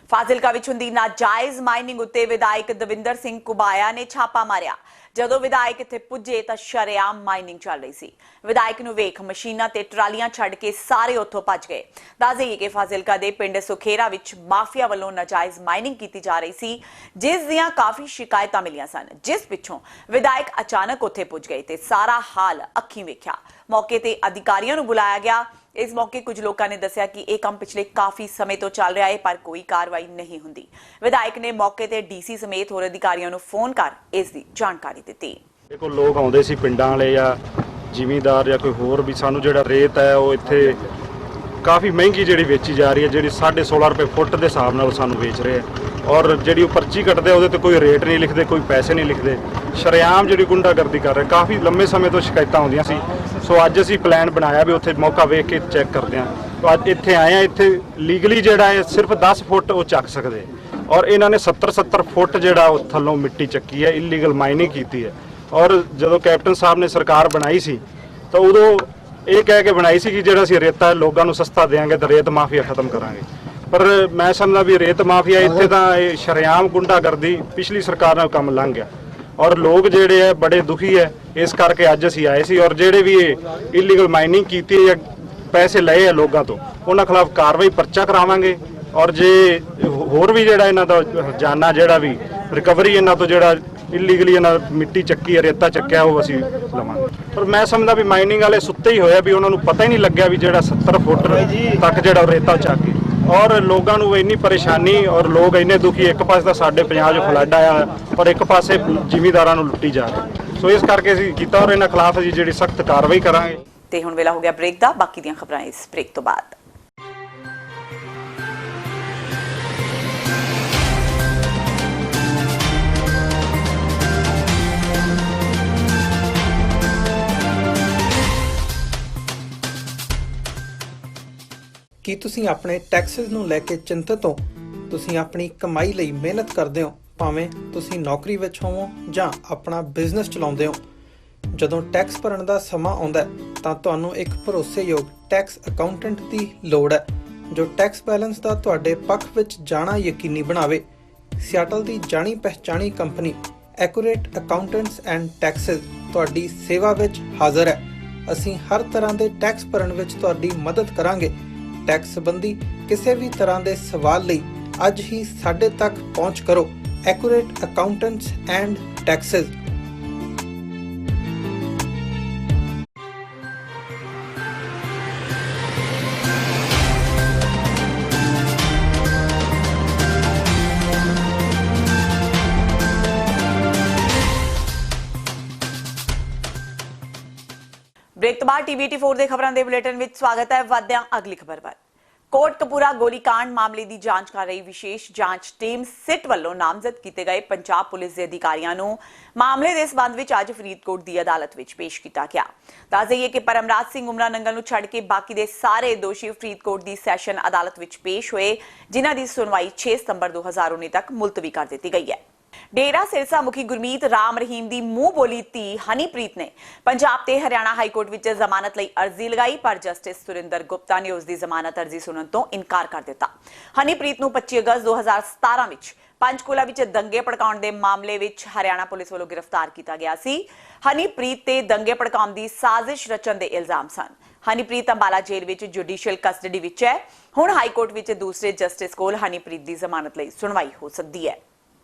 Speaker 1: ਫਾਜ਼ਿਲਕਾ ਵਿੱਚ ਹੁੰਦੀ ਨਾਜਾਇਜ਼ ਮਾਈਨਿੰਗ ਉੱਤੇ ਵਿਧਾਇਕ ਦਵਿੰਦਰ ਸਿੰਘ ਕੁਬਾਇਆ ਨੇ ਛਾਪਾ ਮਾਰਿਆ। ਜਦੋਂ ਵਿਧਾਇਕ ਇੱਥੇ ਪੁੱਜੇ ਤਾਂ ਸ਼ਰੇਆਮ ਮਾਈਨਿੰਗ ਚੱਲ ਰਹੀ ਸੀ। ਵਿਧਾਇਕ ਨੂੰ ਵੇਖ ਮਸ਼ੀਨਾਂ ਤੇ ਟਰਾਲੀਆਂ ਛੱਡ ਕੇ ਸਾਰੇ ਉੱਥੋਂ ਭੱਜ ਗਏ। ਦੱਸ ਦੇਈਏ ਕਿ ਫਾਜ਼ਿਲਕਾ ਦੇ ਪਿੰਡ ਸੁਖੇਰਾ ਵਿੱਚ ਮਾਫੀਆ ਵੱਲੋਂ ਨਾਜਾਇਜ਼ ਮਾਈਨਿੰਗ ਕੀਤੀ ਜਾ ਰਹੀ ਸੀ, ਜਿਸ ਦੀਆਂ ਕਾਫੀ ਸ਼ਿਕਾਇਤਾਂ ਮਿਲੀਆਂ ਸਨ, ਜਿਸ ਪਿੱਛੋਂ ਵਿਧਾਇਕ ਅਚਾਨਕ ਉੱਥੇ ਪੁੱਜ ਗਏ ਤੇ ਸਾਰਾ ਹਾਲ ਅੱਖੀਂ ਵੇਖਿਆ। ਮੌਕੇ ਤੇ ਅਧਿਕਾਰੀਆਂ ਨੂੰ ਬੁਲਾਇਆ ਗਿਆ। ਇਸ ਮੌਕੇ ਕੁਝ ਲੋਕਾਂ ਨੇ ਦੱਸਿਆ ਕਿ ਇਹ ਕੰਮ ਪਿਛਲੇ ਕਾਫੀ ਸਮੇਂ ਤੋਂ ਚੱਲ ਰਿਹਾ ਹੈ, ਪਰ ਕੋਈ ਕਾਰਵਾਈ ਨਹੀਂ ਹੁੰਦੀ। ਵਿਧਾਇਕ ਨੇ ਮੌਕੇ ਤੇ ਡੀਸੀ ਸਮੇਤ ਹੋਰ ਅਧਿਕਾਰੀਆਂ ਨੂੰ ਫੋਨ ਕਰ ਇਸ ਦੀ ਜਾਣਕਾਰੀ ਦਿੱਤੀ।
Speaker 7: ਦੇਖੋ, ਲੋਕ ਆਉਂਦੇ ਸੀ ਪਿੰਡਾਂ ਵਾਲੇ ਜਾਂ ਜ਼ਿਮੀਂਦਾਰ ਜਾਂ ਕੋਈ ਹੋਰ ਵੀ, ਸਾਨੂੰ ਜਿਹੜਾ ਰੇਤ ਹੈ ਉਹ ਇੱਥੇ ਕਾਫੀ ਮਹਿੰਗੀ ਜਿਹੜੀ ਵੇਚੀ ਜਾ ਰਹੀ ਹੈ, ਜਿਹੜੀ 16.5 ਰੁਪਏ ਫੁੱਟ ਦੇ ਹਿਸਾਬ ਨਾਲ ਸਾਨੂੰ ਵੇਚ ਰਹੇ ਆ। ਔਰ ਜਿਹੜੀ ਉਹ ਪਰਚੀ ਕੱਟਦੇ ਉਹਦੇ ਤੇ ਕੋਈ ਰੇਟ ਨਹੀਂ ਲਿਖਦੇ, ਕੋਈ ਪੈਸੇ ਨਹੀਂ ਲਿਖਦੇ, ਸ਼ਰੇਆਮ ਜਿਹੜੀ ਗੁੰਡਾਗਰਦੀ ਕਰ ਰਹੇ। ਕਾਫੀ ਲੰਮੇ ਸਮੇਂ ਤੋਂ ਸ਼ਿਕਾਇਤਾਂ ਆਉਂਦੀਆਂ ਸੀ, ਸੋ ਅੱਜ ਅਸੀਂ ਪਲਾਨ ਬਣਾਇਆ ਵੀ ਉੱਥੇ ਮੌਕਾ ਵੇਖ ਕੇ ਚੈੱਕ ਕਰਦੇ ਹਾਂ। ਸੋ ਅੱਜ ਇੱਥੇ ਆਏ ਆ। ਇੱਥੇ ਲੀਗਲੀ ਜਿਹੜਾ ਹੈ ਸਿਰਫ 10 ਫੁੱਟ ਉਹ ਚੱਕ ਸਕਦੇ, ਔਰ ਇਹਨਾਂ ਨੇ 70 ਫੁੱਟ ਜਿਹੜਾ ਉਹ ਥੱਲੋਂ ਮਿੱਟੀ ਚੱਕੀ ਹੈ, ਇਲੀਗਲ ਮਾਈਨਿੰਗ ਕੀਤੀ ਹੈ। ਔਰ ਜਦੋਂ ਕੈਪਟਨ ਸਾਹਿਬ ਨੇ ਸਰਕਾਰ ਬਣਾਈ ਸੀ ਤਾਂ ਉਦੋਂ ਇਹ ਕਹਿ ਕੇ ਬਣਾਈ ਸੀ ਕਿ ਜਿਹੜਾ ਅਸੀਂ ਰੇਤਾ ਲੋਕਾਂ ਨੂੰ ਸਸਤਾ ਦੇਵਾਂਗੇ ਤਾਂ ਰੇਤ ਮਾਫੀਆ ਖਤਮ ਕਰਾਂਗੇ। ਪਰ ਮੈਂ ਸਮਝਦਾ ਵੀ ਰੇਤ ਮਾਫੀਆ ਇੱਥੇ ਤਾਂ ਇਹ ਸ਼ਰੇਆਮ ਗੁੰਡਾਗਰਦੀ ਪਿਛਲੀ ਸਰਕਾਰ ਨਾਲ ਕੰਮ ਲੰਘ ਗਿਆ, ਔਰ ਲੋਕ ਜਿਹੜੇ ਹੈ ਬੜੇ ਦੁਖੀ ਹੈ। ਇਸ ਕਰਕੇ ਅੱਜ ਅਸੀਂ ਆਏ ਸੀ, ਔਰ ਜਿਹੜੇ ਵੀ ਇਹ ਇਲੀਗਲ ਮਾਈਨਿੰਗ ਕੀਤੀ ਜਾਂ ਪੈਸੇ ਲਏ ਆ ਲੋਕਾਂ ਤੋਂ, ਉਹਨਾਂ ਖਿਲਾਫ ਕਾਰਵਾਈ ਪਰਚਾ ਕਰਾਵਾਂਗੇ। ਔਰ ਜੇ ਹੋਰ ਵੀ ਜਿਹੜਾ ਇਹਨਾਂ ਦਾ ਜਾਨਾ ਜਿਹੜਾ ਵੀ ਰਿਕਵਰੀ ਇਹਨਾਂ ਤੋਂ ਜਿਹੜਾ ਇਲੀਗਲੀ ਇਹਨਾਂ ਮਿੱਟੀ ਚੱਕੀ ਹੈ, ਰੇਤਾ ਚੱਕਿਆ, ਉਹ ਅਸੀਂ ਲਵਾਂਗੇ। ਪਰ ਮੈਂ ਸਮਝਦਾ ਵੀ ਮਾਈਨਿੰਗ ਵਾਲੇ ਸੁੱਤੇ ਹੀ ਹੋਇਆ ਵੀ ਉਹਨਾਂ ਨੂੰ ਪਤਾ ਹੀ ਨਹੀਂ ਲੱਗਿਆ ਵੀ ਜਿਹੜਾ 70 ਫੁੱਟ ਤੱਕ ਜਿਹੜਾ ਰੇਤਾ ਚੱਕ ਕੇ, ਔਰ ਲੋਕਾਂ ਨੂੰ ਇੰਨੀ ਪਰੇਸ਼ਾਨੀ, ਔਰ ਲੋਕ ਇੰਨੇ ਦੁਖੀ। ਇੱਕ ਪਾਸੇ ਤਾਂ ਸਾਡੇ ਪੰਜਾਬ 'ਚ ਫਲੱਡ ਆਇਆ, ਪਰ ਇੱਕ ਪਾਸੇ ਜ਼ਿਮੀਂਦਾਰਾਂ ਨੂੰ ਲੁੱਟੀ ਜਾ ਰਹੀ। ਸੋ ਇਸ ਕਰਕੇ ਅਸੀਂ ਕੀਤਾ, ਔਰ ਇਹਨਾਂ ਖਿਲਾਫ ਅਸੀਂ ਜਿਹੜੀ ਸਖਤ ਕਾਰਵਾਈ ਕਰਾਂਗੇ।
Speaker 1: ਤੇ ਹੁਣ ਵੇਲਾ ਹੋ ਗਿਆ ਬ੍ਰੇਕ ਦਾ। ਬਾਕੀ ਦੀਆਂ ਖਬਰਾਂ ਇਸ ਬ੍ਰੇਕ ਤੋਂ ਬਾਅਦ।
Speaker 8: ਕੀ ਤੁਸੀਂ ਆਪਣੇ ਟੈਕਸਿਸ ਨੂੰ ਲੈ ਕੇ ਚਿੰਤਤ ਹੋ? ਤੁਸੀਂ ਆਪਣੀ ਕਮਾਈ ਲਈ ਮਿਹਨਤ ਕਰਦੇ ਹੋ ਭਾਵੇਂ ਤੁਸੀਂ ਨੌਕਰੀ ਵਿੱਚ ਹੋਵੋ ਜਾਂ ਆਪਣਾ ਬਿਜ਼ਨਸ ਚਲਾਉਂਦੇ ਹੋ। ਜਦੋਂ ਟੈਕਸ ਭਰਨ ਦਾ ਸਮਾਂ ਆਉਂਦਾ ਹੈ ਤਾਂ ਤੁਹਾਨੂੰ ਇੱਕ ਭਰੋਸੇਯੋਗ ਟੈਕਸ ਅਕਾਊਂਟੈਂਟ ਦੀ ਲੋੜ ਹੈ ਜੋ ਟੈਕਸ ਬੈਲੈਂਸ ਦਾ ਤੁਹਾਡੇ ਪੱਖ ਵਿੱਚ ਜਾਣਾ ਯਕੀਨੀ ਬਣਾਵੇ। ਸਿਆਟਲ ਦੀ ਜਾਣੀ ਪਛਾਣੀ company accurate accountants and taxes ਤੁਹਾਡੀ ਸੇਵਾ ਵਿੱਚ ਹਾਜ਼ਰ ਹੈ। ਅਸੀਂ ਹਰ ਤਰ੍ਹਾਂ ਦੇ ਟੈਕਸ ਭਰਨ ਵਿੱਚ ਤੁਹਾਡੀ ਮਦਦ ਕਰਾਂਗੇ। ਟੈਕਸ ਸੰਬੰਧੀ ਕਿਸੇ ਵੀ ਤਰ੍ਹਾਂ ਦੇ ਸਵਾਲ ਲਈ ਅੱਜ ਹੀ ਸਾਡੇ ਤੱਕ ਪਹੁੰਚ ਕਰੋ। Accurate accountants and taxes.
Speaker 1: Break ਤੋਂ ਬਾਅਦ TV84 ਦੇ ਖਬਰਾਂ ਦੇ ਬੁਲੇਟਿਨ ਵਿੱਚ ਸਵਾਗਤ ਹੈ। ਵਧਦਿਆਂ ਅਗਲੀ ਖਬਰ ਵੱਲ। ਕੋਟਕਪੂਰਾ ਗੋਲੀकांड ਮਾਮਲੇ ਦੀ ਜਾਂਚ ਕਰ ਰਹੀ ਵਿਸ਼ੇਸ਼ ਜਾਂਚ ਟੀਮ ਸਿਟ ਵੱਲੋਂ ਨਾਮਜ਼ਦ ਕੀਤੇ ਗਏ ਪੰਜਾਬ ਪੁਲਿਸ ਦੇ ਅਧਿਕਾਰੀਆਂ ਨੂੰ ਮਾਮਲੇ ਦੇ ਸਬੰਧ ਵਿੱਚ ਅੱਜ ਫਰੀਦਕੋਟ ਦੀ ਅਦਾਲਤ ਵਿੱਚ ਪੇਸ਼ ਕੀਤਾ ਗਿਆ। ਦੱਸ ਦਈਏ ਕਿ ਪਰਮਰਾਜ ਸਿੰਘ ਉਮਰਾ ਨੰਗਲ ਨੂੰ ਛੱਡ ਕੇ ਬਾਕੀ ਦੇ ਸਾਰੇ ਦੋਸ਼ੀ ਫਰੀਦਕੋਟ ਦੀ ਸੈਸ਼ਨ ਅਦਾਲਤ ਵਿੱਚ ਪੇਸ਼ ਹੋਏ, ਜਿਨ੍ਹਾਂ ਦੀ ਸੁਣਵਾਈ 6 ਸਤੰਬਰ 2019 ਤੱਕ ਮੁਲਤਵੀ ਕਰ ਦਿੱਤੀ ਗਈ ਹੈ। ਡੇਰਾ ਸਿਰਸਾ ਮੁਖੀ ਗੁਰਮੀਤ ਰਾਮ ਰਹੀਮ ਦੀ ਮੂੰਹ ਬੋਲੀ ਧੀ ਹਨੀਪ੍ਰੀਤ ਨੇ ਪੰਜਾਬ ਤੇ ਹਰਿਆਣਾ ਹਾਈ ਕੋਰਟ ਵਿੱਚ ਜ਼ਮਾਨਤ ਲਈ ਅਰਜ਼ੀ ਲਗਾਈ, ਪਰ ਜਸਟਿਸ ਸੁਰਿੰਦਰ ਗੁਪਤਾ ਨੇ ਉਸ ਦੀ ਜ਼ਮਾਨਤ ਅਰਜ਼ੀ ਸੁਣਨ ਤੋਂ ਇਨਕਾਰ ਕਰ ਦਿੱਤਾ। ਹਨੀਪ੍ਰੀਤ ਨੂੰ 25 ਅਗਸਤ 2017 ਵਿੱਚ ਪੰਚਕੂਲਾ ਵਿੱਚ ਦੰਗੇ ਭੜਕਾਉਣ ਦੇ ਮਾਮਲੇ ਵਿੱਚ ਹਰਿਆਣਾ ਪੁਲਿਸ ਵੱਲੋਂ ਗ੍ਰਿਫਤਾਰ ਕੀਤਾ ਗਿਆ ਸੀ। ਹਨੀਪ੍ਰੀਤ ਤੇ ਦੰਗੇ ਭੜਕਾਉਣ ਦੀ ਸਾਜ਼ਿਸ਼ ਰਚਣ ਦੇ ਇਲਜ਼ਾਮ ਸਨ। ਹਨੀਪ੍ਰੀਤ ਅੰਬਾਲਾ ਜੇਲ੍ਹ ਵਿੱਚ ਜੁਡੀਸ਼ੀਅਲ ਕਸਟਡੀ ਵਿੱਚ ਹੈ। ਹੁਣ ਹਾਈ ਕੋਰਟ ਵਿੱਚ ਦੂਸਰੇ ਜਸਟਿਸ ਕੋਲ ਹਨੀਪ੍ਰੀਤ ਦੀ ਜ਼ਮਾਨਤ ਲਈ ਸੁਣਵਾਈ ਹੋ ਸਕਦੀ ਹੈ।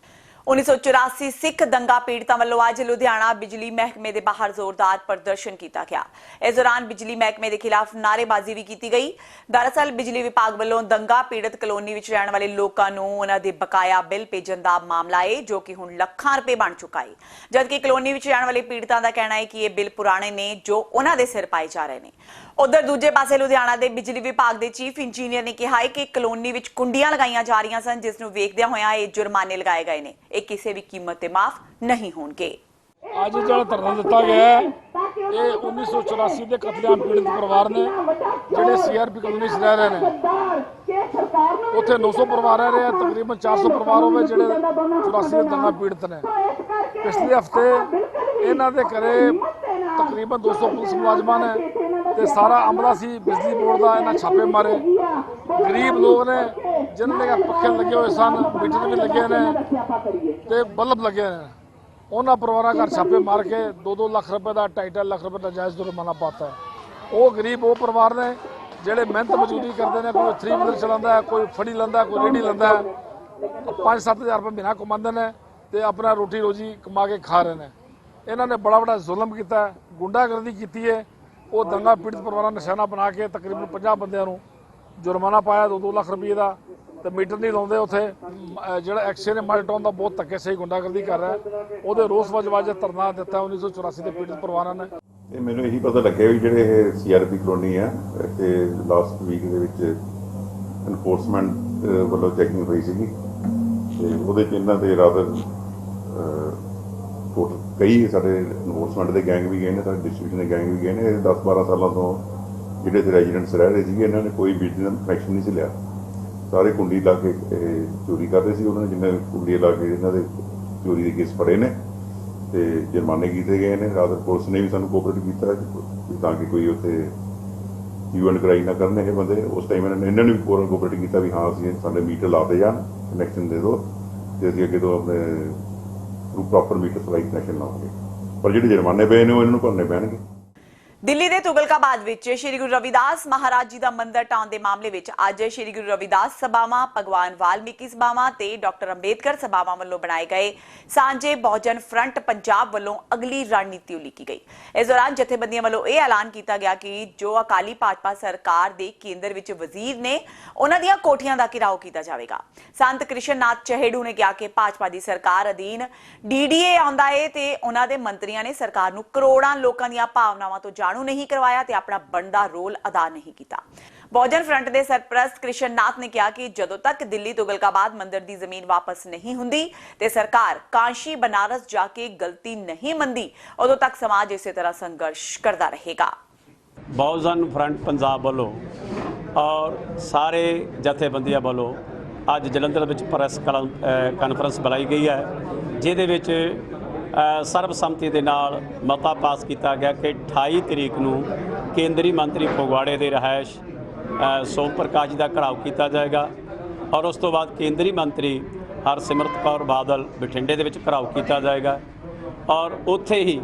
Speaker 1: 1984 ਸਿੱਖ ਦੰਗਾ ਪੀੜਤਾਂ ਵੱਲੋਂ ਅੱਜ ਲੁਧਿਆਣਾ ਬਿਜਲੀ ਮਹਿਕਮੇ ਦੇ ਬਾਹਰ ਜ਼ੋਰਦਾਰ ਪ੍ਰਦਰਸ਼ਨ ਕੀਤਾ ਗਿਆ। ਇਸ ਦੌਰਾਨ ਬਿਜਲੀ ਮਹਿਕਮੇ ਦੇ ਖਿਲਾਫ ਨਾਅਰੇਬਾਜ਼ੀ ਵੀ ਕੀਤੀ ਗਈ। ਦਰਅਸਲ ਬਿਜਲੀ ਵਿਭਾਗ ਵੱਲੋਂ ਦੰਗਾ ਪੀੜਤ ਕਲੋਨੀ ਵਿੱਚ ਰਹਿਣ ਵਾਲੇ ਲੋਕਾਂ ਨੂੰ ਉਹਨਾਂ ਦੇ ਬਕਾਇਆ ਬਿੱਲ ਭੇਜਣ ਦਾ ਮਾਮਲਾ ਹੈ, ਜੋ ਕਿ ਹੁਣ ਲੱਖਾਂ ਰੁਪਏ ਬਣ ਚੁੱਕਾ ਹੈ, ਜਦਕਿ ਕਲੋਨੀ ਵਿੱਚ ਰਹਿਣ ਵਾਲੇ ਪੀੜਤਾਂ ਦਾ ਕਹਿਣਾ ਹੈ ਕਿ ਇਹ ਬਿੱਲ ਪੁਰਾਣੇ ਨੇ ਜੋ ਉਹਨਾਂ ਦੇ ਸਿਰ ਪਾਏ ਜਾ ਰਹੇ ਨੇ। ਉਧਰ ਦੂਜੇ ਪਾਸੇ ਲੁਧਿਆਣਾ ਦੇ ਬਿਜਲੀ ਵਿਭਾਗ ਦੇ ਚੀਫ ਇੰਜੀਨੀਅਰ ਨੇ ਕਿਹਾ ਹੈ ਕਿ ਕਲੋਨੀ ਵਿੱਚ ਕੁੰਡੀਆਂ ਲਗਾਈਆਂ ਜਾ ਰਹੀਆਂ ਸਨ, ਜਿਸ ਨੂੰ ਵੇਖਦਿਆਂ ਹੋਇਆਂ ਇਹ ਜੁਰਮਾਨੇ ਲਗਾਏ ਗਏ ਨੇ। ਇਹ ਕਿਸੇ ਵੀ ਕੀਮਤ ਤੇ ਮਾਫ ਨਹੀਂ ਹੋਣਗੇ।
Speaker 9: ਅੱਜ ਜਿਹੜਾ ਧਰਨਾ ਦਿੱਤਾ ਗਿਆ ਹੈ ਇਹ 1984 ਦੇ ਕਤਲੇਆਮ ਪੀੜਤ ਪਰਿਵਾਰ ਨੇ ਜਿਹੜੇ ਸੀਆਰਪੀ ਕਲੋਨੀ 'ਚ ਰਹਿ ਰਹੇ ਨੇ। ਉੱਥੇ 900 ਪਰਿਵਾਰ ਰਹਿ ਰਹੇ ਆ, ਤਕਰੀਬਨ 400 ਪਰਿਵਾਰ ਹੋਵੇ ਜਿਹੜੇ 84 ਦੇ ਦੰਗਾ ਪੀੜਤ ਨੇ। ਪਿਛਲੇ ਹਫਤੇ ਇਹਨਾਂ ਦੇ ਘਰੇ ਤਕਰੀਬਨ 200 ਪੁਲਿਸ ਮੁਲਾਜ਼ਮਾਂ ਨੇ ਤੇ ਸਾਰਾ ਅਮਲਾ ਸੀ ਬਿਜਲੀ ਬੋਰਡ ਦਾ। ਇਹਨਾਂ ਛਾਪੇ ਮਾਰੇ। ਗਰੀਬ ਲੋਕ ਨੇ ਜਿਨ੍ਹਾਂ ਦੇ ਪੱਖੇ ਲੱਗੇ ਹੋਏ ਸਨ, ਮੀਟਰ ਵੀ ਲੱਗੇ ਨੇ ਤੇ ਬਲਬ ਲੱਗੇ ਨੇ, ਉਹਨਾਂ ਪਰਿਵਾਰਾਂ ਘਰ ਛਾਪੇ ਮਾਰ ਕੇ 2-2 ਲੱਖ ਰੁਪਏ ਦਾ 2.5 ਲੱਖ ਰੁਪਏ ਦਾ ਜਾਇਜ਼ ਜੁਰਮਾਨਾ ਪਾਤਾ ਹੈ। ਉਹ ਗਰੀਬ ਉਹ ਪਰਿਵਾਰ ਨੇ ਜਿਹੜੇ ਮਿਹਨਤ ਮਜ਼ਦੂਰੀ ਕਰਦੇ ਨੇ, ਕੋਈ 3 ਵੀਲਰ ਚਲਾਉਂਦਾ ਹੈ, ਕੋਈ ਫੜੀ ਲੈਂਦਾ, ਕੋਈ ਰੇਹੜੀ ਲੈਂਦਾ ਹੈ, 5-7 ਹਜ਼ਾਰ ਰੁਪਏ ਮਹੀਨਾ ਕਮਾਉਂਦੇ ਨੇ ਤੇ ਆਪਣਾ ਰੋਟੀ ਰੋਜੀ ਕਮਾ ਕੇ ਖਾ ਰਹੇ ਨੇ। ਇਹਨਾਂ ਨੇ ਬੜਾ ਵੱਡਾ ਜ਼ੁਲਮ ਕੀਤਾ, ਗੁੰਡਾਗਰਦੀ ਕੀਤੀ ਹੈ। ਉਹ ਦੰਗਾ ਪੀੜਤ ਪਰਿਵਾਰਾਂ ਨੂੰ ਨਿਸ਼ਾਨਾ ਬਣਾ ਕੇ ਤਕਰੀਬਨ 50 ਬੰਦਿਆਂ ਨੂੰ ਜੁਰਮਾਨਾ ਪਾਇਆ 2-2 ਲੱਖ ਰੁਪਏ ਦਾ, ਤੇ ਮੀਟਰ ਨਹੀਂ ਲਾਉਂਦੇ। ਉੱਥੇ ਜਿਹੜਾ ਐਕਸ਼ਨ ਮਾਲਟਾਊਨ ਦਾ ਬਹੁਤ ਧੱਕੇ ਸਹੀ ਗੁੰਡਾਗਰਦੀ ਕਰ ਰਿਹਾ, ਉਹਦੇ ਰੋਸ ਵਜੋਂ ਧਰਨਾ ਦਿੱਤਾ 1984 ਦੇ ਪੀੜਤ ਪਰਿਵਾਰਾਂ ਨੇ।
Speaker 10: ਇਹ ਮੈਨੂੰ ਇਹੀ ਪਤਾ ਲੱਗਿਆ ਵੀ ਜਿਹੜੇ ਇਹ ਸੀਆਰਪੀ ਕਲੋਨੀ ਆ ਇੱਥੇ ਲਾਸਟ ਵੀਕ ਦੇ ਵਿੱਚ ਐਨਫੋਰਸਮੈਂਟ ਵੱਲੋਂ ਚੈਕਿੰਗ ਹੋਈ ਸੀਗੀ ਤੇ ਉਹਦੇ 'ਚ ਇਹਨਾਂ ਦੇ ਰਾਦਰ ਕਈ ਸਾਡੇ ਐਨਫੋਰਸਮੈਂਟ ਦੇ ਗੈਂਗ ਵੀ ਗਏ ਨੇ, ਸਾਡੇ ਡਿਸਟ੍ਰੀਬਿਊਸ਼ਨ ਦੇ ਗੈਂਗ ਵੀ ਗਏ ਨੇ। 10-12 ਸਾਲਾਂ ਤੋਂ ਜਿਹੜੇ ਇੱਥੇ ਰੈਜ਼ੀਡੈਂਟਸ ਰਹਿ ਰਹੇ ਸੀਗੇ, ਇਹਨਾਂ ਨੇ ਕੋਈ ਬਿਜਲੀ ਦਾ ਕਨੈਕਸ਼ਨ ਨਹੀਂ ਸੀ ਲਿਆ। ਸਾਰੇ ਕੁੰਡੀ ਲਾ ਕੇ ਚੋਰੀ ਕਰਦੇ ਸੀ। ਉਹਨਾਂ ਨੇ ਜਿੰਨੇ ਕੁੰਡੀ ਲਾ ਕੇ ਇਹਨਾਂ ਦੇ ਚੋਰੀ ਦੇ ਕੇਸ ਫੜੇ ਨੇ ਤੇ ਜੁਰਮਾਨੇ ਕੀਤੇ ਗਏ ਨੇ। ਰਾਦਰ ਪੁਲਿਸ ਨੇ ਵੀ ਸਾਨੂੰ ਕੋਆਪਰੇਟ ਕੀਤਾ ਤਾਂ ਕਿ ਕੋਈ ਉੱਥੇ ਯੂ ਐਂਡ ਕਰਾਈ ਨਾ ਕਰਨ ਇਹ ਬੰਦੇ। ਉਸ ਟਾਈਮ ਇਹਨਾਂ ਨੇ ਵੀ ਪੂਰਾ ਕੋਆਪਰੇਟ ਕੀਤਾ ਵੀ ਹਾਂ ਅਸੀਂ ਸਾਡੇ ਮੀਟਰ ਲਾਤੇ ਜਾਣ, ਕਨੈਕਸ਼ਨ ਦੇ ਦਿਓ ਤੇ ਅਸੀਂ ਅੱਗੇ ਤੋਂ ਆਪਣੇ ਪ੍ਰੋਪਰ ਮੀਟਰ ਸਪਲਾਈ ਕਨੈਕਸ਼ਨ ਲਾਵਾਂਗੇ। ਪਰ ਜਿਹੜੇ ਜੁਰਮਾਨੇ ਪਏ ਨੇ ਉਹ ਇਹਨਾਂ ਨੂੰ ਭਰਨੇ ਪੈਣਗੇ।
Speaker 1: ਦਿੱਲੀ ਦੇ ਤੁਗਲਕਾਬਾਦ ਵਿੱਚ ਸ਼੍ਰੀ ਗੁਰੂ ਰਵਿਦਾਸ ਮਹਾਰਾਜ ਜੀ ਦਾ ਮੰਦਿਰ ਢਾਉਣ ਦੇ ਮਾਮਲੇ ਵਿੱਚ ਅੱਜ ਸ਼੍ਰੀ ਗੁਰੂ ਰਵਿਦਾਸ ਸਭਾਵਾਂ, ਭਗਵਾਨ ਵਾਲਮੀਕੀ ਸਭਾਵਾਂ ਤੇ ਡਾਕਟਰ ਅੰਬੇਦਕਰ ਸਭਾਵਾਂ ਵੱਲੋਂ ਬਣਾਏ ਗਏ ਸਾਂਝੇ ਬਹੁਜਨ ਫਰੰਟ ਪੰਜਾਬ ਵੱਲੋਂ ਅਗਲੀ ਰਣਨੀਤੀ ਉਲੀਕੀ ਗਈ। ਇਸ ਦੌਰਾਨ ਜਥੇਬੰਦੀਆਂ ਵੱਲੋਂ ਇਹ ਐਲਾਨ ਕੀਤਾ ਗਿਆ ਕਿ ਜੋ ਅਕਾਲੀ ਭਾਜਪਾ ਸਰਕਾਰ ਦੇ ਕੇਂਦਰ ਵਿੱਚ ਵਜ਼ੀਰ ਨੇ, ਉਹਨਾਂ ਦੀਆਂ ਕੋਠੀਆਂ ਦਾ ਘਿਰਾਓ ਕੀਤਾ ਜਾਵੇਗਾ। ਸੰਤ ਕ੍ਰਿਸ਼ਨ ਨਾਥ ਚਹੇੜੂ ਨੇ ਕਿਹਾ ਕਿ ਭਾਜਪਾ ਦੀ ਸਰਕਾਰ ਅਧੀਨ ਡੀਡੀਏ ਆਉਂਦਾ ਹੈ ਤੇ ਉਹਨਾਂ ਦੇ ਮੰਤਰੀਆਂ ਨੇ ਸਰਕਾਰ ਨੂੰ ਕਰੋੜਾਂ ਲੋਕਾਂ ਦੀਆਂ ਭਾਵਨਾਵਾਂ ਤੋਂ ਜਾਣੂ ਨਹੀਂ ਕਰਵਾਇਆ ਤੇ ਆਪਣਾ ਬਣਦਾ ਰੋਲ ਅਦਾ ਨਹੀਂ ਕੀਤਾ। ਬਹੁਜਨ ਫਰੰਟ ਦੇ ਸਰਪ੍ਰਸਤ ਕ੍ਰਿਸ਼ਨ ਨਾਥ ਨੇ ਕਿਹਾ ਕਿ ਜਦੋਂ ਤੱਕ ਦਿੱਲੀ ਤੁਗਲਕਾਬਾਦ ਮੰਦਿਰ ਦੀ ਜ਼ਮੀਨ ਵਾਪਸ ਨਹੀਂ ਹੁੰਦੀ ਤੇ ਸਰਕਾਰ ਕਾਂਸ਼ੀ ਬਨਾਰਸ ਜਾ ਕੇ ਗਲਤੀ ਨਹੀਂ ਮੰਨਦੀ, ਉਦੋਂ ਤੱਕ ਸਮਾਜ ਇਸੇ ਤਰ੍ਹਾਂ ਸੰਘਰਸ਼ ਕਰਦਾ ਰਹੇਗਾ।
Speaker 11: ਬਹੁਜਨ ਫਰੰਟ ਪੰਜਾਬ ਵੱਲੋਂ ਔਰ ਸਾਰੇ ਜਥੇਬੰਦੀਆਂ ਵੱਲੋਂ ਅੱਜ ਜਲੰਧਰ ਵਿੱਚ ਪ੍ਰੈਸ ਕਾਨਫਰੰਸ ਬੁਲਾਈ ਗਈ ਹੈ, ਜਿਹਦੇ ਵਿੱਚ ਸਰਬਸੰਮਤੀ ਦੇ ਨਾਲ ਮਤਾ ਪਾਸ ਕੀਤਾ ਗਿਆ ਕਿ 28 ਤਰੀਕ ਨੂੰ ਕੇਂਦਰੀ ਮੰਤਰੀ ਫਗਵਾੜੇ ਦੇ ਰਿਹਾਇਸ਼ ਸੋਮ ਪ੍ਰਕਾਸ਼ ਜੀ ਦਾ ਘਿਰਾਓ ਕੀਤਾ ਜਾਏਗਾ ਔਰ ਉਸ ਤੋਂ ਬਾਅਦ ਕੇਂਦਰੀ ਮੰਤਰੀ ਹਰਸਿਮਰਤ ਕੌਰ ਬਾਦਲ ਬਠਿੰਡੇ ਦੇ ਵਿੱਚ ਘਿਰਾਓ ਕੀਤਾ ਜਾਏਗਾ ਔਰ ਉੱਥੇ ਹੀ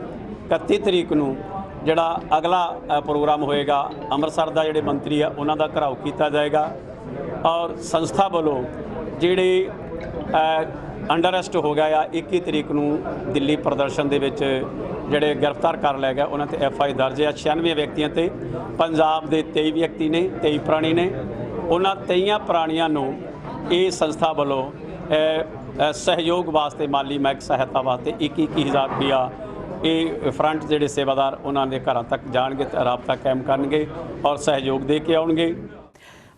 Speaker 11: 31 ਤਰੀਕ ਨੂੰ ਜਿਹੜਾ ਅਗਲਾ ਪ੍ਰੋਗਰਾਮ ਹੋਏਗਾ ਅੰਮ੍ਰਿਤਸਰ ਦਾ ਜਿਹੜੇ ਮੰਤਰੀ ਆ ਉਹਨਾਂ ਦਾ ਘਿਰਾਓ ਕੀਤਾ ਜਾਏਗਾ ਔਰ ਸੰਸਥਾ ਵੱਲੋਂ ਜਿਹੜੇ ਅੰਡਰ ਅਰੈਸਟ ਹੋ ਗਿਆ ਆ 21 ਤਰੀਕ ਨੂੰ ਦਿੱਲੀ ਪ੍ਰਦਰਸ਼ਨ ਦੇ ਵਿੱਚ ਜਿਹੜੇ ਗ੍ਰਿਫਤਾਰ ਕਰ ਲਿਆ ਗਿਆ ਉਹਨਾਂ ਤੇ FI ਦਰਜ ਹੈ 96 ਵਿਅਕਤੀਆਂ ਤੇ। ਪੰਜਾਬ ਦੇ 23 ਵਿਅਕਤੀ ਨੇ, 23 ਪ੍ਰਾਣੀ ਨੇ। ਉਹਨਾਂ 23 ਪ੍ਰਾਣੀਆਂ ਨੂੰ ਇਹ ਸੰਸਥਾ ਵੱਲੋਂ ਸਹਿਯੋਗ ਵਾਸਤੇ ਮਾਲੀ ਮਹਿਕ ਸਹਾਇਤਾ ਵਾਸਤੇ 21,000 ਰੁਪਇਆ ਇਹ ਫਰੰਟ ਜਿਹੜੇ ਸੇਵਾਦਾਰ ਉਹਨਾਂ ਦੇ ਘਰਾਂ ਤੱਕ ਜਾਣਗੇ ਤੇ ਰਾਬਤਾ ਕਾਇਮ ਕਰਨਗੇ ਔਰ ਸਹਿਯੋਗ ਦੇ ਕੇ ਆਉਣਗੇ।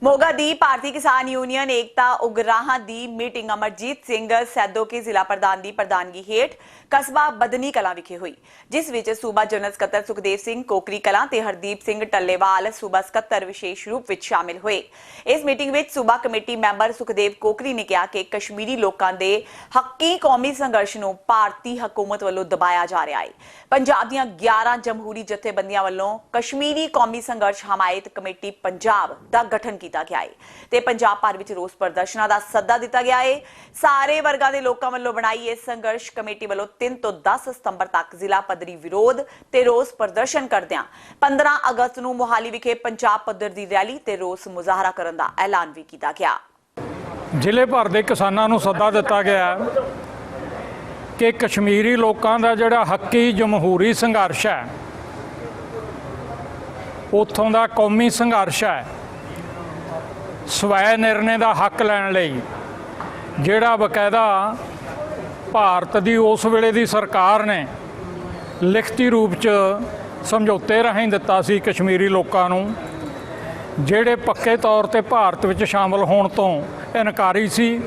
Speaker 1: ਮੋਗਾ ਦੀ ਭਾਰਤੀ ਕਿਸਾਨ ਯੂਨੀਅਨ ਏਕਤਾ ਉਗਰਾਹਾਂ ਦੀ ਮੀਟਿੰਗ ਅਮਰਜੀਤ ਸਿੰਘ ਸੈਦੋ ਕੇ ਜ਼ਿਲ੍ਹਾ ਪ੍ਰਧਾਨ ਦੀ ਪ੍ਰਧਾਨਗੀ ਹੇਠ ਕਸਬਾ ਬਦਨੀ ਕਲਾਂ ਵਿਖੇ ਹੋਈ, ਜਿਸ ਵਿੱਚ ਸੂਬਾ ਜਨਰਲ ਸਕੱਤਰ ਸੁਖਦੇਵ ਸਿੰਘ ਕੋਕਰੀ ਕਲਾਂ ਤੇ ਹਰਦੀਪ ਸਿੰਘ ਟੱਲੇਵਾਲ ਸੂਬਾ ਸਕੱਤਰ ਵਿਸ਼ੇਸ਼ ਰੂਪ ਵਿੱਚ ਸ਼ਾਮਿਲ ਹੋਏ। ਇਸ ਮੀਟਿੰਗ ਵਿੱਚ ਸੂਬਾ ਕਮੇਟੀ ਮੈਂਬਰ ਸੁਖਦੇਵ ਕੋਕਰੀ ਨੇ ਕਿਹਾ ਕਿ ਕਸ਼ਮੀਰੀ ਲੋਕਾਂ ਦੇ ਹੱਕੀ ਕੌਮੀ ਸੰਘਰਸ਼ ਨੂੰ ਭਾਰਤੀ ਹਕੂਮਤ ਵੱਲੋਂ ਦਬਾਇਆ ਜਾ ਰਿਹਾ ਹੈ। ਪੰਜਾਬ ਦੀਆਂ 11 ਜਮਹੂਰੀ ਜਥੇਬੰਦੀਆਂ ਵੱਲੋਂ ਕਸ਼ਮੀਰੀ ਕੌਮੀ ਸੰਘਰਸ਼ ਹਮਾਇਤ ਕਮੇਟੀ ਪੰਜਾਬ ਦਾ ਗਠਨ ਕੀਤਾ ਗਿਆ ਹੈ ਤੇ ਪੰਜਾਬ ਭਰ ਵਿੱਚ ਰੋਸ ਪ੍ਰਦਰਸ਼ਨਾਂ ਦਾ ਸੱਦਾ ਦਿੱਤਾ ਗਿਆ ਹੈ। ਸਾਰੇ ਵਰਗਾਂ ਦੇ ਲੋਕਾਂ ਵੱਲੋਂ ਬਣਾਈ ਇਸ ਸੰਘਰਸ਼ ਕਮੇਟੀ ਵੱਲੋਂ 3 ਤੋਂ 10 ਸਤੰਬਰ ਤੱਕ ਜ਼ਿਲ੍ਹਾ ਪੱਧਰੀ ਵਿਰੋਧ ਤੇ ਰੋਸ ਪ੍ਰਦਰਸ਼ਨ ਕਰਦਿਆਂ 15 ਅਗਸਤ ਨੂੰ ਮੋਹਾਲੀ ਵਿਖੇ ਪੰਜਾਬ ਪੱਧਰ ਦੀ ਰੈਲੀ ਤੇ ਰੋਸ ਮੁਜ਼ਾਹਰਾ ਕਰਨ ਦਾ ਐਲਾਨ ਵੀ ਕੀਤਾ ਗਿਆ।
Speaker 9: ਜ਼ਿਲ੍ਹੇ ਭਰ ਦੇ ਕਿਸਾਨਾਂ ਨੂੰ ਸੱਦਾ ਦਿੱਤਾ ਗਿਆ ਕਿ ਕਸ਼ਮੀਰੀ ਲੋਕਾਂ ਦਾ ਜਿਹੜਾ ਹੱਕੀ ਜਮਹੂਰੀ ਸੰਘਰਸ਼ ਹੈ, ਉੱਥੋਂ ਦਾ ਕੌਮੀ ਸੰਘਰਸ਼ ਹੈ, ਸਵੈ ਨਿਰਣੇ ਦਾ ਹੱਕ ਲੈਣ ਲਈ ਜਿਹੜਾ ਬਕਾਇਦਾ ਭਾਰਤ ਦੀ ਉਸ ਵੇਲੇ ਦੀ ਸਰਕਾਰ ਨੇ ਲਿਖਤੀ ਰੂਪ 'ਚ ਸਮਝੌਤੇ ਰਾਹੀਂ ਦਿੱਤਾ ਸੀ ਕਸ਼ਮੀਰੀ ਲੋਕਾਂ ਨੂੰ, ਜਿਹੜੇ ਪੱਕੇ ਤੌਰ ਤੇ ਭਾਰਤ ਵਿੱਚ ਸ਼ਾਮਲ ਹੋਣ ਤੋਂ ਇਨਕਾਰੀ ਸੀ,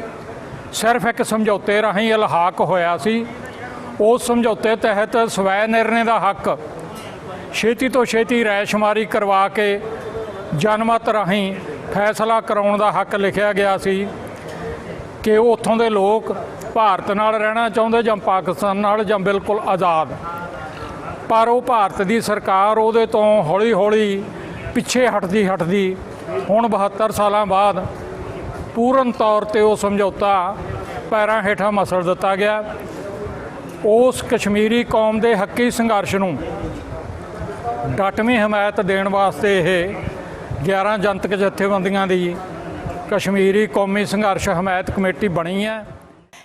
Speaker 9: ਸਿਰਫ ਇੱਕ ਸਮਝੌਤੇ ਰਾਹੀਂ ਇਲਹਾਕ ਹੋਇਆ ਸੀ। ਉਸ ਸਮਝੌਤੇ ਤਹਿਤ ਸਵੈ ਨਿਰਣੇ ਦਾ ਹੱਕ ਛੇਤੀ ਤੋਂ ਛੇਤੀ ਰਾਇਸ਼ੁਮਾਰੀ ਕਰਵਾ ਕੇ ਜਨਮਤ ਰਾਹੀਂ ਫੈਸਲਾ ਕਰਾਉਣ ਦਾ ਹੱਕ ਲਿਖਿਆ ਗਿਆ ਸੀ ਕਿ ਉੱਥੋਂ ਦੇ ਲੋਕ ਭਾਰਤ ਨਾਲ ਰਹਿਣਾ ਚਾਹੁੰਦੇ ਜਾਂ ਪਾਕਿਸਤਾਨ ਨਾਲ ਜਾਂ ਬਿਲਕੁਲ ਆਜ਼ਾਦ। ਪਰ ਉਹ ਭਾਰਤ ਦੀ ਸਰਕਾਰ ਉਹਦੇ ਤੋਂ ਹੌਲੀ ਹੌਲੀ ਪਿੱਛੇ ਹਟਦੀ ਹੁਣ 72 ਸਾਲਾਂ ਬਾਅਦ ਪੂਰਨ ਤੌਰ ਤੇ ਉਹ ਸਮਝੌਤਾ ਪੈਰਾਂ ਹੇਠਾਂ ਮਸਲ ਦਿੱਤਾ ਗਿਆ। ਉਸ ਕਸ਼ਮੀਰੀ ਕੌਮ ਦੇ ਹੱਕੀ ਸੰਘਰਸ਼ ਨੂੰ ਡਟਵੀਂ ਹਮਾਇਤ ਦੇਣ ਵਾਸਤੇ ਇਹ 11 ਜਨਤਕ ਜਥੇਬੰਦੀਆਂ ਦੀ ਕਸ਼ਮੀਰੀ ਕੌਮੀ ਸੰਘਰਸ਼ ਹਮਾਇਤ ਕਮੇਟੀ ਬਣੀ ਹੈ।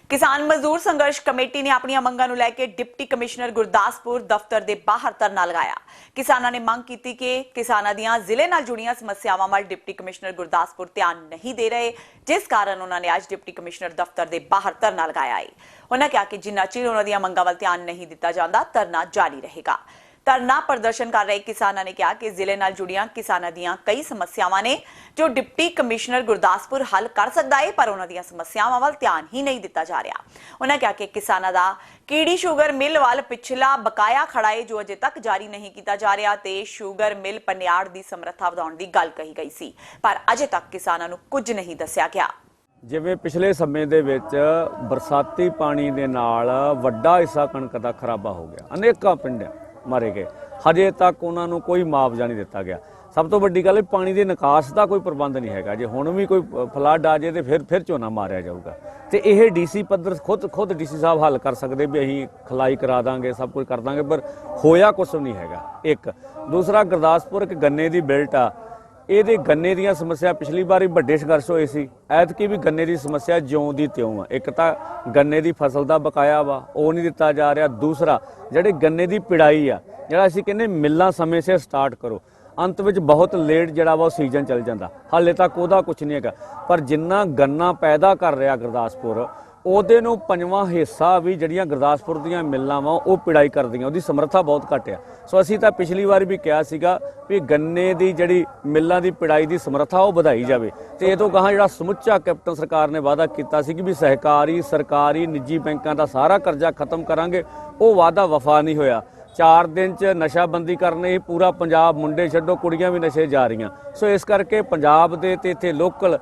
Speaker 1: ਕਿਸਾਨ ਮਜ਼ਦੂਰ ਸੰਘਰਸ਼ ਕਮੇਟੀ ਨੇ ਆਪਣੀਆਂ ਮੰਗਾਂ ਨੂੰ ਲੈ ਕੇ ਡਿਪਟੀ ਕਮਿਸ਼ਨਰ ਗੁਰਦਾਸਪੁਰ ਦਫ਼ਤਰ ਦੇ ਬਾਹਰ ਧਰਨਾ ਲਗਾਇਆ। ਕਿਸਾਨਾਂ ਨੇ ਮੰਗ ਕੀਤੀ ਕਿ ਕਿਸਾਨਾਂ ਦੀਆਂ ਜ਼ਿਲ੍ਹੇ ਨਾਲ ਜੁੜੀਆਂ ਸਮੱਸਿਆਵਾਂ ਵੱਲ ਡਿਪਟੀ ਕਮਿਸ਼ਨਰ ਗੁਰਦਾਸਪੁਰ ਧਿਆਨ ਨਹੀਂ ਦੇ ਰਹੇ, ਜਿਸ ਕਾਰਨ ਉਹਨਾਂ ਨੇ ਅੱਜ ਡਿਪਟੀ ਕਮਿਸ਼ਨਰ ਦਫ਼ਤਰ ਦੇ ਬਾਹਰ ਧਰਨਾ ਲਗਾਇਆ ਹੈ। ਉਹਨਾਂ ਕਿਹਾ ਕਿ ਜਿੰਨਾ ਚਿਰ ਉਹਨਾਂ ਦੀਆਂ ਮੰਗਾਂ ਵੱਲ ਧਿਆਨ ਨਹੀਂ ਦਿੱਤਾ ਜਾਂਦਾ, ਧਰਨਾ ਜਾਰੀ ਰਹੇਗਾ। ਧਰਨਾ ਪ੍ਰਦਰਸ਼ਨ ਕਰ ਰਹੇ ਕਿਸਾਨਾਂ ਨੇ ਕਿਹਾ ਕਿ ਜ਼ਿਲ੍ਹੇ ਨਾਲ ਜੁੜੀਆਂ ਕਿਸਾਨਾਂ ਦੀਆਂ ਕਈ ਸਮੱਸਿਆਵਾਂ ਨੇ ਜੋ ਡਿਪਟੀ ਕਮਿਸ਼ਨਰ ਗੁਰਦਾਸਪੁਰ ਹੱਲ ਕਰ ਸਕਦਾ ਹੈ, ਪਰ ਉਹਨਾਂ ਦੀਆਂ ਸਮੱਸਿਆਵਾਂ ਵੱਲ ਧਿਆਨ ਹੀ ਨਹੀਂ ਦਿੱਤਾ ਜਾ ਰਿਹਾ। ਉਹਨਾਂ ਕਿਹਾ ਕਿ ਕਿਸਾਨਾਂ ਦਾ ਕੀੜੀ ਸ਼ੂਗਰ ਮਿਲ ਵੱਲ ਪਿਛਲਾ ਬਕਾਇਆ ਖੜਾ ਹੈ ਜੋ ਅਜੇ ਤੱਕ ਜਾਰੀ ਨਹੀਂ ਕੀਤਾ ਜਾ ਰਿਹਾ ਤੇ ਸ਼ੂਗਰ ਮਿਲ ਪਨਿਆੜ ਦੀ ਸਮਰੱਥਾ ਵਧਾਉਣ ਦੀ ਗੱਲ ਕਹੀ ਗਈ ਸੀ, ਪਰ ਅਜੇ ਤੱਕ ਕਿਸਾਨਾਂ ਨੂੰ ਕੁਝ ਨਹੀਂ ਦੱਸਿਆ ਗਿਆ।
Speaker 12: ਜਿਵੇਂ ਪਿਛਲੇ ਸਮੇਂ ਦੇ ਵਿੱਚ ਬਰਸਾਤੀ ਪਾਣੀ ਦੇ ਨਾਲ ਵੱਡਾ ਹਿੱਸਾ ਕਣਕ ਦਾ ਖਰਾਬਾ ਹੋ ਗਿਆ, ਅਨੇਕਾਂ ਪਿੰਡ ਮਾਰੇ ਗਏ, ਹਜੇ ਤੱਕ ਉਹਨਾਂ ਨੂੰ ਕੋਈ ਮੁਆਵਜ਼ਾ ਨਹੀਂ ਦਿੱਤਾ ਗਿਆ। ਸਭ ਤੋਂ ਵੱਡੀ ਗੱਲ ਹੈ ਪਾਣੀ ਦੇ ਨਿਕਾਸ ਦਾ ਕੋਈ ਪ੍ਰਬੰਧ ਨਹੀਂ ਹੈਗਾ। ਜੇ ਹੁਣ ਵੀ ਕੋਈ ਫਲੱਡ ਆ ਜਾਏ ਤੇ ਫਿਰ ਝੋਨਾ ਮਾਰਿਆ ਜਾਊਗਾ ਤੇ ਇਹ ਡੀਸੀ ਪੱਧਰ ਖੁਦ ਡੀਸੀ ਸਾਹਿਬ ਹੱਲ ਕਰ ਸਕਦੇ ਵੀ ਅਸੀਂ ਖਲਾਈ ਕਰਾ ਦਾਂਗੇ, ਸਭ ਕੁਝ ਕਰ ਦਾਂਗੇ, ਪਰ ਹੋਇਆ ਕੁਛ ਨਹੀਂ ਹੈਗਾ। ਇੱਕ ਦੂਸਰਾ, ਗੁਰਦਾਸਪੁਰ ਇੱਕ ਗੰਨੇ ਦੀ ਬਿਲਟ ਆ, ਇਹਦੇ ਗੰਨੇ ਦੀਆਂ ਸਮੱਸਿਆ ਪਿਛਲੀ ਵਾਰੀ ਵੱਡੇ ਸੰਘਰਸ਼ ਹੋਏ ਸੀ, ਐਤਕੀ ਵੀ ਗੰਨੇ ਦੀ ਸਮੱਸਿਆ ਜਿਉਂ ਦੀ ਤਿਉਂ ਆ। ਇੱਕ ਤਾਂ ਗੰਨੇ ਦੀ ਫਸਲ ਦਾ ਬਕਾਇਆ ਵਾ ਉਹ ਨਹੀਂ ਦਿੱਤਾ ਜਾ ਰਿਹਾ। ਦੂਸਰਾ, ਜਿਹੜੇ ਗੰਨੇ ਦੀ ਪਿੜਾਈ ਆ, ਜਿਹੜਾ ਅਸੀਂ ਕਹਿੰਦੇ ਮਿੱਲਾਂ ਸਮੇਂ ਸਿਰ ਸਟਾਰਟ ਕਰੋ, ਅੰਤ ਵਿੱਚ ਬਹੁਤ ਲੇਟ ਜਿਹੜਾ ਵਾ ਉਹ ਸੀਜ਼ਨ ਚੱਲ ਜਾਂਦਾ, ਹਾਲੇ ਤੱਕ ਉਹਦਾ ਕੁਝ ਨਹੀਂ ਹੈਗਾ। ਪਰ ਜਿੰਨਾ ਗੰਨਾ ਪੈਦਾ ਕਰ ਰਿਹਾ ਗੁਰਦਾਸਪੁਰ, ਉਹਦੇ ਨੂੰ 5ਵਾਂ ਹਿੱਸਾ ਵੀ ਜਿਹੜੀਆਂ ਗੁਰਦਾਸਪੁਰ ਦੀਆਂ ਮਿੱਲਾਂ ਵਾ ਉਹ ਪਿੜਾਈ ਕਰਦੀਆਂ, ਉਹਦੀ ਸਮਰੱਥਾ ਬਹੁਤ ਘੱਟ ਆ। ਸੋ ਅਸੀਂ ਤਾਂ ਪਿਛਲੀ ਵਾਰ ਵੀ ਕਿਹਾ ਸੀਗਾ ਵੀ ਗੰਨੇ ਦੀ ਜਿਹੜੀ ਮਿੱਲਾਂ ਦੀ ਪਿੜਾਈ ਦੀ ਸਮਰੱਥਾ ਉਹ ਵਧਾਈ ਜਾਵੇ ਤੇ ਇਹ ਤੋਂ ਗਾਹਾਂ ਜਿਹੜਾ ਸਮੁੱਚਾ ਕੈਪਟਨ ਸਰਕਾਰ ਨੇ ਵਾਅਦਾ ਕੀਤਾ ਸੀ ਕਿ ਵੀ ਸਹਿਕਾਰੀ, ਸਰਕਾਰੀ, ਨਿੱਜੀ ਬੈਂਕਾਂ ਦਾ ਸਾਰਾ ਕਰਜ਼ਾ ਖਤਮ ਕਰਾਂਗੇ, ਉਹ ਵਾਅਦਾ ਵਫਾ ਨਹੀਂ ਹੋਇਆ। 4 ਦਿਨ 'ਚ ਨਸ਼ਾਬੰਦੀ ਕਰਨੀ, ਪੂਰਾ ਪੰਜਾਬ ਮੁੰਡੇ ਛੱਡੋ ਕੁੜੀਆਂ ਵੀ ਨਸ਼ੇ ਜਾ ਰਹੀਆਂ। ਸੋ ਇਸ ਕਰਕੇ ਪੰਜਾਬ ਦੇ ਤੇ ਇੱਥੇ ਲੋਕਲ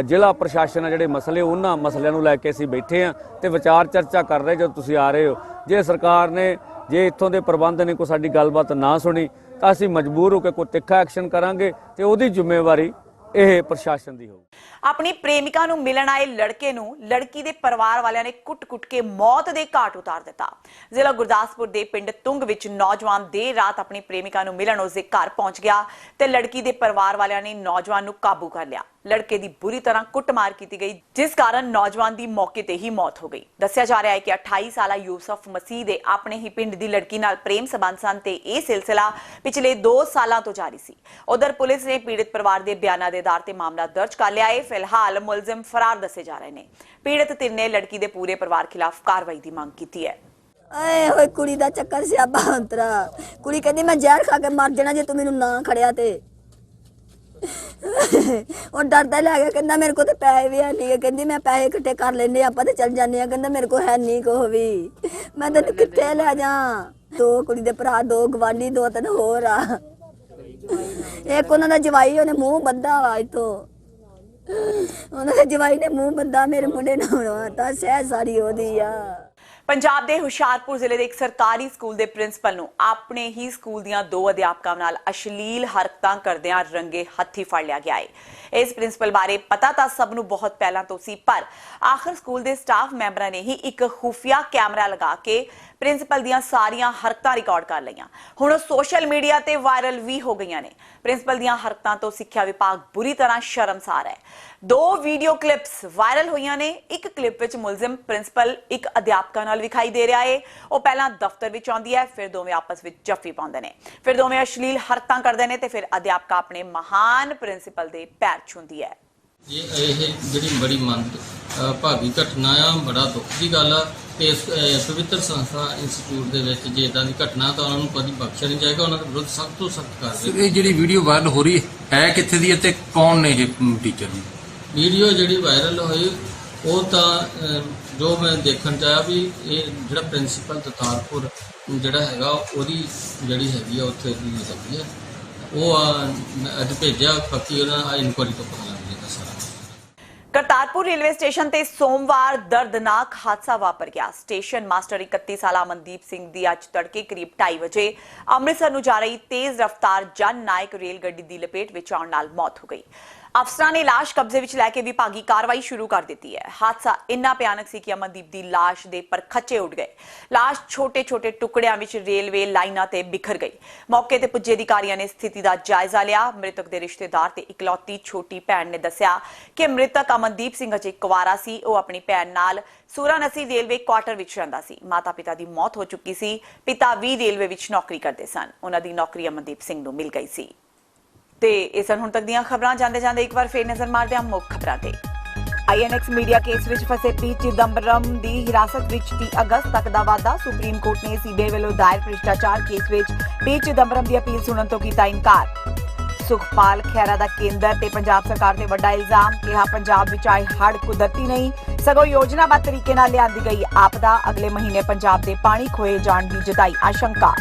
Speaker 12: ਜ਼ਿਲ੍ਹਾ ਪ੍ਰਸ਼ਾਸਨ ਆ ਜਿਹੜੇ ਮਸਲੇ, ਉਹਨਾਂ ਮਸਲਿਆਂ ਨੂੰ ਲੈ ਕੇ ਅਸੀਂ ਬੈਠੇ ਹਾਂ ਤੇ ਵਿਚਾਰ ਚਰਚਾ ਕਰ ਰਹੇ। ਜਦੋਂ ਤੁਸੀਂ ਆ ਰਹੇ ਹੋ, ਜੇ ਸਰਕਾਰ ਨੇ, ਜੇ ਇੱਥੋਂ ਦੇ ਪ੍ਰਬੰਧ ਨੇ ਕੋਈ ਸਾਡੀ ਗੱਲਬਾਤ ਨਾ ਸੁਣੀ ਤਾਂ ਅਸੀਂ ਮਜਬੂਰ ਹੋ ਕੇ ਕੋਈ ਤਿੱਖਾ ਐਕਸ਼ਨ ਕਰਾਂਗੇ ਤੇ ਉਹਦੀ ਜ਼ਿੰਮੇਵਾਰੀ ਇਹ ਪ੍ਰਸ਼ਾਸਨ ਦੀ ਹੋਊਗੀ।
Speaker 1: ਆਪਣੀ ਪ੍ਰੇਮਿਕਾ ਨੂੰ ਮਿਲਣ ਆਏ ਲੜਕੇ ਨੂੰ ਲੜਕੀ ਦੇ ਪਰਿਵਾਰ ਵਾਲਿਆਂ ਨੇ ਕੁੱਟ-ਕੁੱਟ ਕੇ ਮੌਤ ਦੇ ਘਾਟ ਉਤਾਰ ਦਿੱਤਾ। ਜ਼ਿਲ੍ਹਾ ਗੁਰਦਾਸਪੁਰ ਦੇ ਪਿੰਡ ਤੁੰਗ ਵਿੱਚ ਨੌਜਵਾਨ ਦੇਰ ਰਾਤ ਆਪਣੀ ਪ੍ਰੇਮਿਕਾ ਨੂੰ ਮਿਲਣ ਉਸਦੇ ਘਰ ਪਹੁੰਚ ਗਿਆ ਤੇ ਲੜਕੀ ਦੇ ਪਰਿਵਾਰ ਵਾਲਿਆਂ ਨੇ ਨੌਜਵਾਨ ਨੂੰ ਕਾਬੂ ਕਰ ਲਿਆ। ਲੜਕੇ ਦੀ ਬੁਰੀ ਤਰ੍ਹਾਂ ਕੁੱਟਮਾਰ ਕੀਤੀ ਗਈ, ਜਿਸ ਕਾਰਨ ਨੌਜਵਾਨ ਦੀ ਮੌਕੇ ਤੇ ਹੀ ਮੌਤ ਹੋ ਗਈ। ਦੱਸਿਆ ਜਾ ਰਿਹਾ ਹੈ ਕਿ 28 ਸਾਲਾ ਯੂਸਫ ਮਸੀਹ ਦੇ ਆਪਣੇ ਹੀ ਪਿੰਡ ਦੀ ਲੜਕੀ ਨਾਲ ਪ੍ਰੇਮ ਸੰਬੰਧ ਸਨ ਤੇ ਇਹ ਸਿਲਸਿਲਾ ਪਿਛਲੇ 2 ਸਾਲਾਂ ਤੋਂ ਜਾਰੀ ਸੀ। ਉਧਰ ਪੁਲਿਸ ਨੇ ਪੀੜਤ ਪਰਿਵਾਰ ਦੇ ਬਿਆਨਾਂ ਦੇ ਆਧਾਰ ਤੇ ਮਾਮਲਾ ਦਰਜ ਕਰ ਲਿਆ ਹੈ। ਫਿਲਹਾਲ ਮੁਲਜ਼ਮ ਫਰਾਰ ਦੱਸੇ ਜਾ ਰਹੇ ਨੇ। ਪੀੜਤ ਧਿਰ ਨੇ ਲੜਕੀ ਦੇ ਪੂਰੇ ਪਰਿਵਾਰ ਖਿਲਾਫ ਕਾਰਵਾਈ ਦੀ ਮੰਗ ਕੀਤੀ ਹੈ।
Speaker 13: ਆਏ ਹੋਏ ਕੁੜੀ ਦਾ ਚੱਕਰ ਸਿਆਬਾ ਅੰਤਰਾ। ਕੁੜੀ ਕਹਿੰਦੀ ਮੈਂ ਜ਼ਹਿਰ ਖਾ ਕੇ ਮਰ ਜਾਣਾ ਜੇ ਤੂੰ ਮੈਨੂੰ ਨਾ ਖੜਿਆ ਤੇ। ਉਹ ਡਰਦਾ ਲੈ ਗਿਆ, ਕਹਿੰਦਾ ਮੇਰੇ ਕੋਲ ਤੇ ਪੈਸੇ ਵੀ ਹੈ ਨਹੀਂ। ਕਹਿੰਦੀ ਮੈਂ ਪੈਸੇ ਇਕੱਠੇ ਕਰ ਲੈਂਦੇ ਆਪਾਂ ਤੇ ਚੱਲ ਜਾਂਦੇ ਆ। ਕਹਿੰਦਾ ਮੇਰੇ ਕੋਲ ਹੈ ਨਹੀਂ ਕੋ ਵੀ, ਮੈਂ ਤੈਨੂੰ ਕਿੱਥੇ ਲੈ ਜਾ। 2 ਕੁੜੀ ਦੇ ਭਰਾ, 2 ਗਵਾਂਢੀ, 2-3 ਹੋਰ ਆ। ਇੱਕ ਉਹਨਾਂ ਦਾ ਜਵਾਈ, ਉਹਨੇ ਮੂੰਹ ਬੱਧਾ ਵਾ ਇੱਥੋਂ। ਉਹਨਾਂ ਦੇ ਜਵਾਈ ਨੇ ਮੂੰਹ ਬੱਧਾ ਮੇਰੇ ਮੁੰਡੇ ਨਾਲ, ਤਾਂ ਸਹਿ ਸਾਰੀ ਉਹਦੀ ਆ।
Speaker 1: ਪੰਜਾਬ ਦੇ ਹੁਸ਼ਿਆਰਪੁਰ ਜ਼ਿਲ੍ਹੇ ਦੇ ਇੱਕ ਸਰਕਾਰੀ ਸਕੂਲ ਦੇ ਪ੍ਰਿੰਸੀਪਲ ਨੂੰ ਆਪਣੇ ਹੀ ਸਕੂਲ ਦੀਆਂ 2 ਅਧਿਆਪਕਾਂ ਨਾਲ ਅਸ਼ਲੀਲ ਹਰਕਤਾਂ ਕਰਦਿਆਂ ਰੰਗੇ ਹੱਥੀ ਫੜ ਲਿਆ ਗਿਆ ਹੈ। ਇਸ ਪ੍ਰਿੰਸੀਪਲ ਬਾਰੇ ਪਤਾ ਤਾਂ ਸਭ ਨੂੰ ਬਹੁਤ ਪਹਿਲਾਂ ਤੋਂ ਸੀ, ਪਰ ਆਖਰ ਸਕੂਲ ਦੇ ਸਟਾਫ ਮੈਂਬਰਾਂ ਨੇ ਹੀ ਇੱਕ ਖੁਫੀਆ ਕੈਮਰਾ ਲਗਾ ਕੇ ਪ੍ਰਿੰਸੀਪਲ ਦੀਆਂ ਸਾਰੀਆਂ ਹਰਕਤਾਂ ਰਿਕਾਰਡ ਕਰ ਲਈਆਂ। ਹੁਣ ਉਹ ਸੋਸ਼ਲ ਮੀਡੀਆ ਤੇ ਵਾਇਰਲ ਵੀ ਹੋ ਗਈਆਂ ਨੇ। ਪ੍ਰਿੰਸੀਪਲ ਦੀਆਂ ਹਰਕਤਾਂ ਤੋਂ ਸਿੱਖਿਆ ਵਿਭਾਗ ਬੁਰੀ ਤਰ੍ਹਾਂ ਸ਼ਰਮਸਾਰ ਹੈ। 2 ਵੀਡੀਓ ਕਲਿੱਪਸ ਵਾਇਰਲ ਹੋਈਆਂ ਨੇ। ਇੱਕ ਕਲਿੱਪ ਵਿੱਚ ਮੁਲਜ਼ਮ ਪ੍ਰਿੰਸੀਪਲ ਇੱਕ ਅਧਿਆਪਕਾ ਨਾਲ ਵਿਖਾਈ ਦੇ ਰਿਹਾ ਹੈ। ਉਹ ਪਹਿਲਾਂ ਦਫ਼ਤਰ ਵਿੱਚ ਆਉਂਦੀ ਹੈ, ਫਿਰ ਦੋਵੇਂ ਆਪਸ ਵਿੱਚ ਜੱਫੀ ਪਾਉਂਦੇ ਨੇ, ਫਿਰ ਦੋਵੇਂ ਅਸ਼ਲੀਲ ਹਰਕਤਾਂ ਕਰਦੇ ਨੇ ਤੇ ਫਿਰ ਅਧਿਆਪਕਾ ਆਪਣੇ ਮਹਾਨ ਪ੍ਰਿੰਸੀਪਲ ਦੇ ਪੈਰ ਛੂੰਹਦੀ ਹੈ।
Speaker 14: ਇਹ ਜਿਹੜੀ ਬੜੀ ਭਾਗੀ ਘਟਨਾ ਆ, ਬੜਾ ਦੁੱਖ ਦੀ ਗੱਲ ਆ। ਇਸ ਪਵਿੱਤਰ ਸੰਸਥਾ ਇੰਸਟੀਚਿਊਟ ਦੇ ਵਿੱਚ ਜੇ ਇਦਾਂ ਦੀ ਘਟਨਾ ਤਾਂ ਉਹਨਾਂ ਨੂੰ ਕਦੀ ਬਖਸ਼ਿਆ ਨਹੀਂ ਜਾਏਗਾ। ਉਹਨਾਂ ਦੇ ਵਿਰੁੱਧ ਸਖਤ ਤੋਂ ਸਖਤ ਕਾਰਵਾਈ।
Speaker 15: ਇਹ ਜਿਹੜੀ ਵੀਡੀਓ ਵਾਇਰਲ ਹੋ ਰਹੀ ਹੈ ਕਿੱਥੇ ਦੀ ਅਤੇ ਕੌਣ ਨੇ ਇਹ ਟੀਚਰ?
Speaker 14: ਵੀਡੀਓ ਜਿਹੜੀ ਵਾਇਰਲ ਹੋਈ ਉਹ ਤਾਂ ਜੋ ਮੈਂ ਦੇਖਣ ਚ ਆਇਆ ਵੀ ਇਹ ਜਿਹੜਾ ਪ੍ਰਿੰਸੀਪਲ ਦਤਾਰਪੁਰ ਜਿਹੜਾ ਹੈਗਾ ਉਹਦੀ ਜਿਹੜੀ ਹੈਗੀ ਆ ਉੱਥੇ ਦੀ ਹੈਗੀ ਆ। ਉਹ ਅੱਜ ਭੇਜਿਆ, ਬਾਕੀ ਉਹਨਾਂ ਇਨਕੁਆਇਰੀ ਤੋਂ ਪਤਾ ਲੱਗ ਜਾਏਗਾ ਸਾਰਾ।
Speaker 1: ਕਰਤਾਰਪੁਰ ਰੇਲਵੇ ਸਟੇਸ਼ਨ ਤੇ ਸੋਮਵਾਰ ਦਰਦਨਾਕ ਹਾਦਸਾ ਵਾਪਰ ਗਿਆ। ਸਟੇਸ਼ਨ ਮਾਸਟਰ 31 ਸਾਲਾ ਮਨਦੀਪ ਸਿੰਘ ਦੀ ਅੱਜ ਤੜਕੇ ਕਰੀਬ 2:30 ਵਜੇ ਅੰਮ੍ਰਿਤਸਰ ਨੂੰ ਜਾ ਰਹੀ ਤੇਜ਼ ਰਫ਼ਤਾਰ ਜਨ ਨਾਇਕ ਰੇਲ ਗੱਡੀ ਦੀ ਲਪੇਟ ਵਿੱਚ ਆਉਣ ਨਾਲ ਮੌਤ ਹੋ ਗਈ। ਅਫਸਰਾਂ ਨੇ ਲਾਸ਼ ਕਬਜ਼ੇ ਵਿੱਚ ਲੈ ਕੇ ਵਿਭਾਗੀ ਕਾਰਵਾਈ ਸ਼ੁਰੂ ਕਰ ਦਿੱਤੀ ਹੈ। ਹਾਦਸਾ ਇੰਨਾ ਭਿਆਨਕ ਸੀ ਕਿ ਅਮਨਦੀਪ ਦੀ ਲਾਸ਼ ਦੇ ਪਰਖੱਚੇ ਉੱਡ ਗਏ। ਲਾਸ਼ ਛੋਟੇ-ਛੋਟੇ ਟੁਕੜਿਆਂ ਵਿੱਚ ਰੇਲਵੇ ਲਾਈਨਾਂ ਤੇ ਬਿਖਰ ਗਈ। ਮੌਕੇ ਤੇ ਪੁੱਜੇ ਅਧਿਕਾਰੀਆਂ ਨੇ ਸਥਿਤੀ ਦਾ ਜਾਇਜ਼ਾ ਲਿਆ। ਮ੍ਰਿਤਕ ਦੇ ਰਿਸ਼ਤੇਦਾਰ ਤੇ ਇਕਲੌਤੀ ਛੋਟੀ ਭੈਣ ਨੇ ਦੱਸਿਆ ਕਿ ਮ੍ਰਿਤਕ ਅਮਨਦੀਪ ਸਿੰਘ ਅਜੇ ਕੁਆਰਾ ਸੀ। ਉਹ ਆਪਣੀ ਭੈਣ ਨਾਲ ਸੂਰਾਨਸੀ ਰੇਲਵੇ ਕੁਆਟਰ ਵਿੱਚ ਰਹਿੰਦਾ ਸੀ। ਮਾਤਾ-ਪਿਤਾ ਦੀ ਮੌਤ ਹੋ ਚੁੱਕੀ ਸੀ। ਪਿਤਾ ਵੀ ਰੇਲਵੇ ਵਿੱਚ ਨੌਕਰੀ ਕਰਦੇ ਸਨ। ਉਹਨਾਂ ਦੀ ਨੌਕਰੀ ਅਮਨਦੀਪ ਸਿੰਘ ਨੂੰ ਮਿਲ ਗਈ ਸੀ। ਤੇ ਇਹ ਸਨ ਹੁਣ ਤੱਕ ਦੀਆਂ ਖਬਰਾਂ। ਜਾਂਦੇ ਜਾਂਦੇ ਇੱਕ ਵਾਰ ਫੇਰ ਨਜ਼ਰ ਮਾਰਦੇ ਹਾਂ ਮੁੱਖ ਖਬਰਾਂ ਤੇ। INX ਮੀਡੀਆ ਕੇਸ ਵਿੱਚ ਫਸੇ ਪੀ ਚਿਦੰਬਰਮ ਦੀ ਹਿਰਾਸਤ ਵਿੱਚ 30 ਅਗਸਤ ਤੱਕ ਦਾ ਵਾਅਦਾ। ਸੁਪਰੀਮ ਕੋਰਟ ਨੇ CBI ਵੱਲੋਂ ਦਾਇਰ ਭ੍ਰਿਸ਼ਟਾਚਾਰ ਕੇਸ ਵਿੱਚ ਪੀ ਚਿਦੰਬਰਮ ਦੀ ਅਪੀਲ ਸੁਣਨ ਤੋਂ ਕੀਤਾ ਇਨਕਾਰ। ਸੁਖਪਾਲ ਖਹਿਰਾ ਦਾ ਕੇਂਦਰ ਤੇ ਪੰਜਾਬ ਸਰਕਾਰ ਤੇ ਵੱਡਾ ਇਲਜ਼ਾਮ। ਕਿਹਾ ਪੰਜਾਬ ਵਿੱਚ ਆਏ ਹੜ੍ਹ ਕੁਦਰਤੀ ਨਹੀਂ ਸਗੋਂ ਯੋਜਨਾਬੱਧ ਤਰੀਕੇ ਨਾਲ ਲਿਆਂਦੀ ਗਈ ਆਪਦਾ। ਅਗਲੇ ਮਹੀਨੇ ਪੰਜਾਬ ਦੇ ਪਾਣੀ ਖੋਏ ਜਾਣ ਦੀ ਜਤਾਈ ਆਸ਼ੰਕਾ।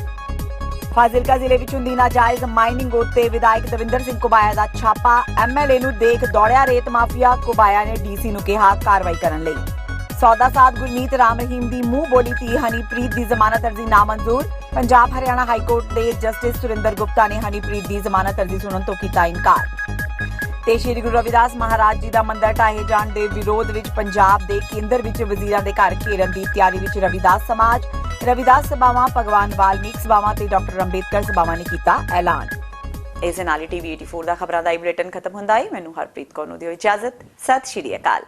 Speaker 1: ਫਾਜ਼ਿਲਕਾ ਜ਼ਿਲ੍ਹੇ ਵਿੱਚ ਹੁੰਦੀ ਨਾਜਾਇਜ਼ ਮਾਈਨਿੰਗ ਉੱਤੇ ਵਿਧਾਇਕ ਦਵਿੰਦਰ ਸਿੰਘ ਕੁਬਾਇਆ ਦਾ ਛਾਪਾ। MLA ਨੂੰ ਦੇਖ ਦੌੜਿਆ ਰੇਤ ਮਾਫੀਆ। ਕੁਬਾਇਆ ਨੇ DC ਨੂੰ ਕਿਹਾ ਕਾਰਵਾਈ ਕਰਨ ਲਈ। ਸੌਦਾ ਸਾਧ ਗੁਰਮੀਤ ਰਾਮ ਰਹੀਮ ਦੀ ਮੂੰਹ ਬੋਲੀ ਧੀ ਹਨੀਪ੍ਰੀਤ ਦੀ ਜ਼ਮਾਨਤ ਅਰਜ਼ੀ ਨਾਮਨਜ਼ੂਰ। ਪੰਜਾਬ ਹਰਿਆਣਾ ਹਾਈ ਕੋਰਟ ਦੇ ਜਸਟਿਸ ਸੁਰਿੰਦਰ ਗੁਪਤਾ ਨੇ ਹਨੀਪ੍ਰੀਤ ਦੀ ਜ਼ਮਾਨਤ ਅਰਜ਼ੀ ਸੁਣਨ ਤੋਂ ਕੀਤਾ ਇਨਕਾਰ। ਤੇ ਸ਼੍ਰੀ ਗੁਰੂ ਰਵਿਦਾਸ ਮਹਾਰਾਜ ਜੀ ਦਾ ਮੰਦਰ ਢਾਹੇ ਜਾਣ ਦੇ ਵਿਰੋਧ ਵਿੱਚ ਪੰਜਾਬ ਦੇ ਕੇਂਦਰ ਵਿੱਚ ਵਜ਼ੀਰਾਂ ਦੇ ਘਰ ਘੇਰਨ ਦੀ ਤਿਆਰੀ ਵਿੱਚ ਰਵਿਦਾਸ ਸਮਾਜ। ਰਵਿਦਾਸ ਸਭਾਵਾਂ, ਭਗਵਾਨ ਵਾਲਮੀਕ ਸਭਾਵਾਂ ਤੇ ਡਾਕਟਰ ਅੰਬੇਦਕਰ ਸਭਾਵਾਂ ਨੇ ਕੀਤਾ ਐਲਾਨ। ਇਸ ਨਾਲ TV 84 ਦਾ ਖਬਰਾਂ ਦਾ ਬੁਲੇਟਿਨ ਖਤਮ ਹੁੰਦਾ ਹੈ। ਮੈਨੂੰ ਹਰਪ੍ਰੀਤ ਕੌਰ ਨੂੰ ਦਿਓ ਇਜਾਜ਼ਤ। ਸਤਿ ਸ਼੍ਰੀ ਅਕਾਲ।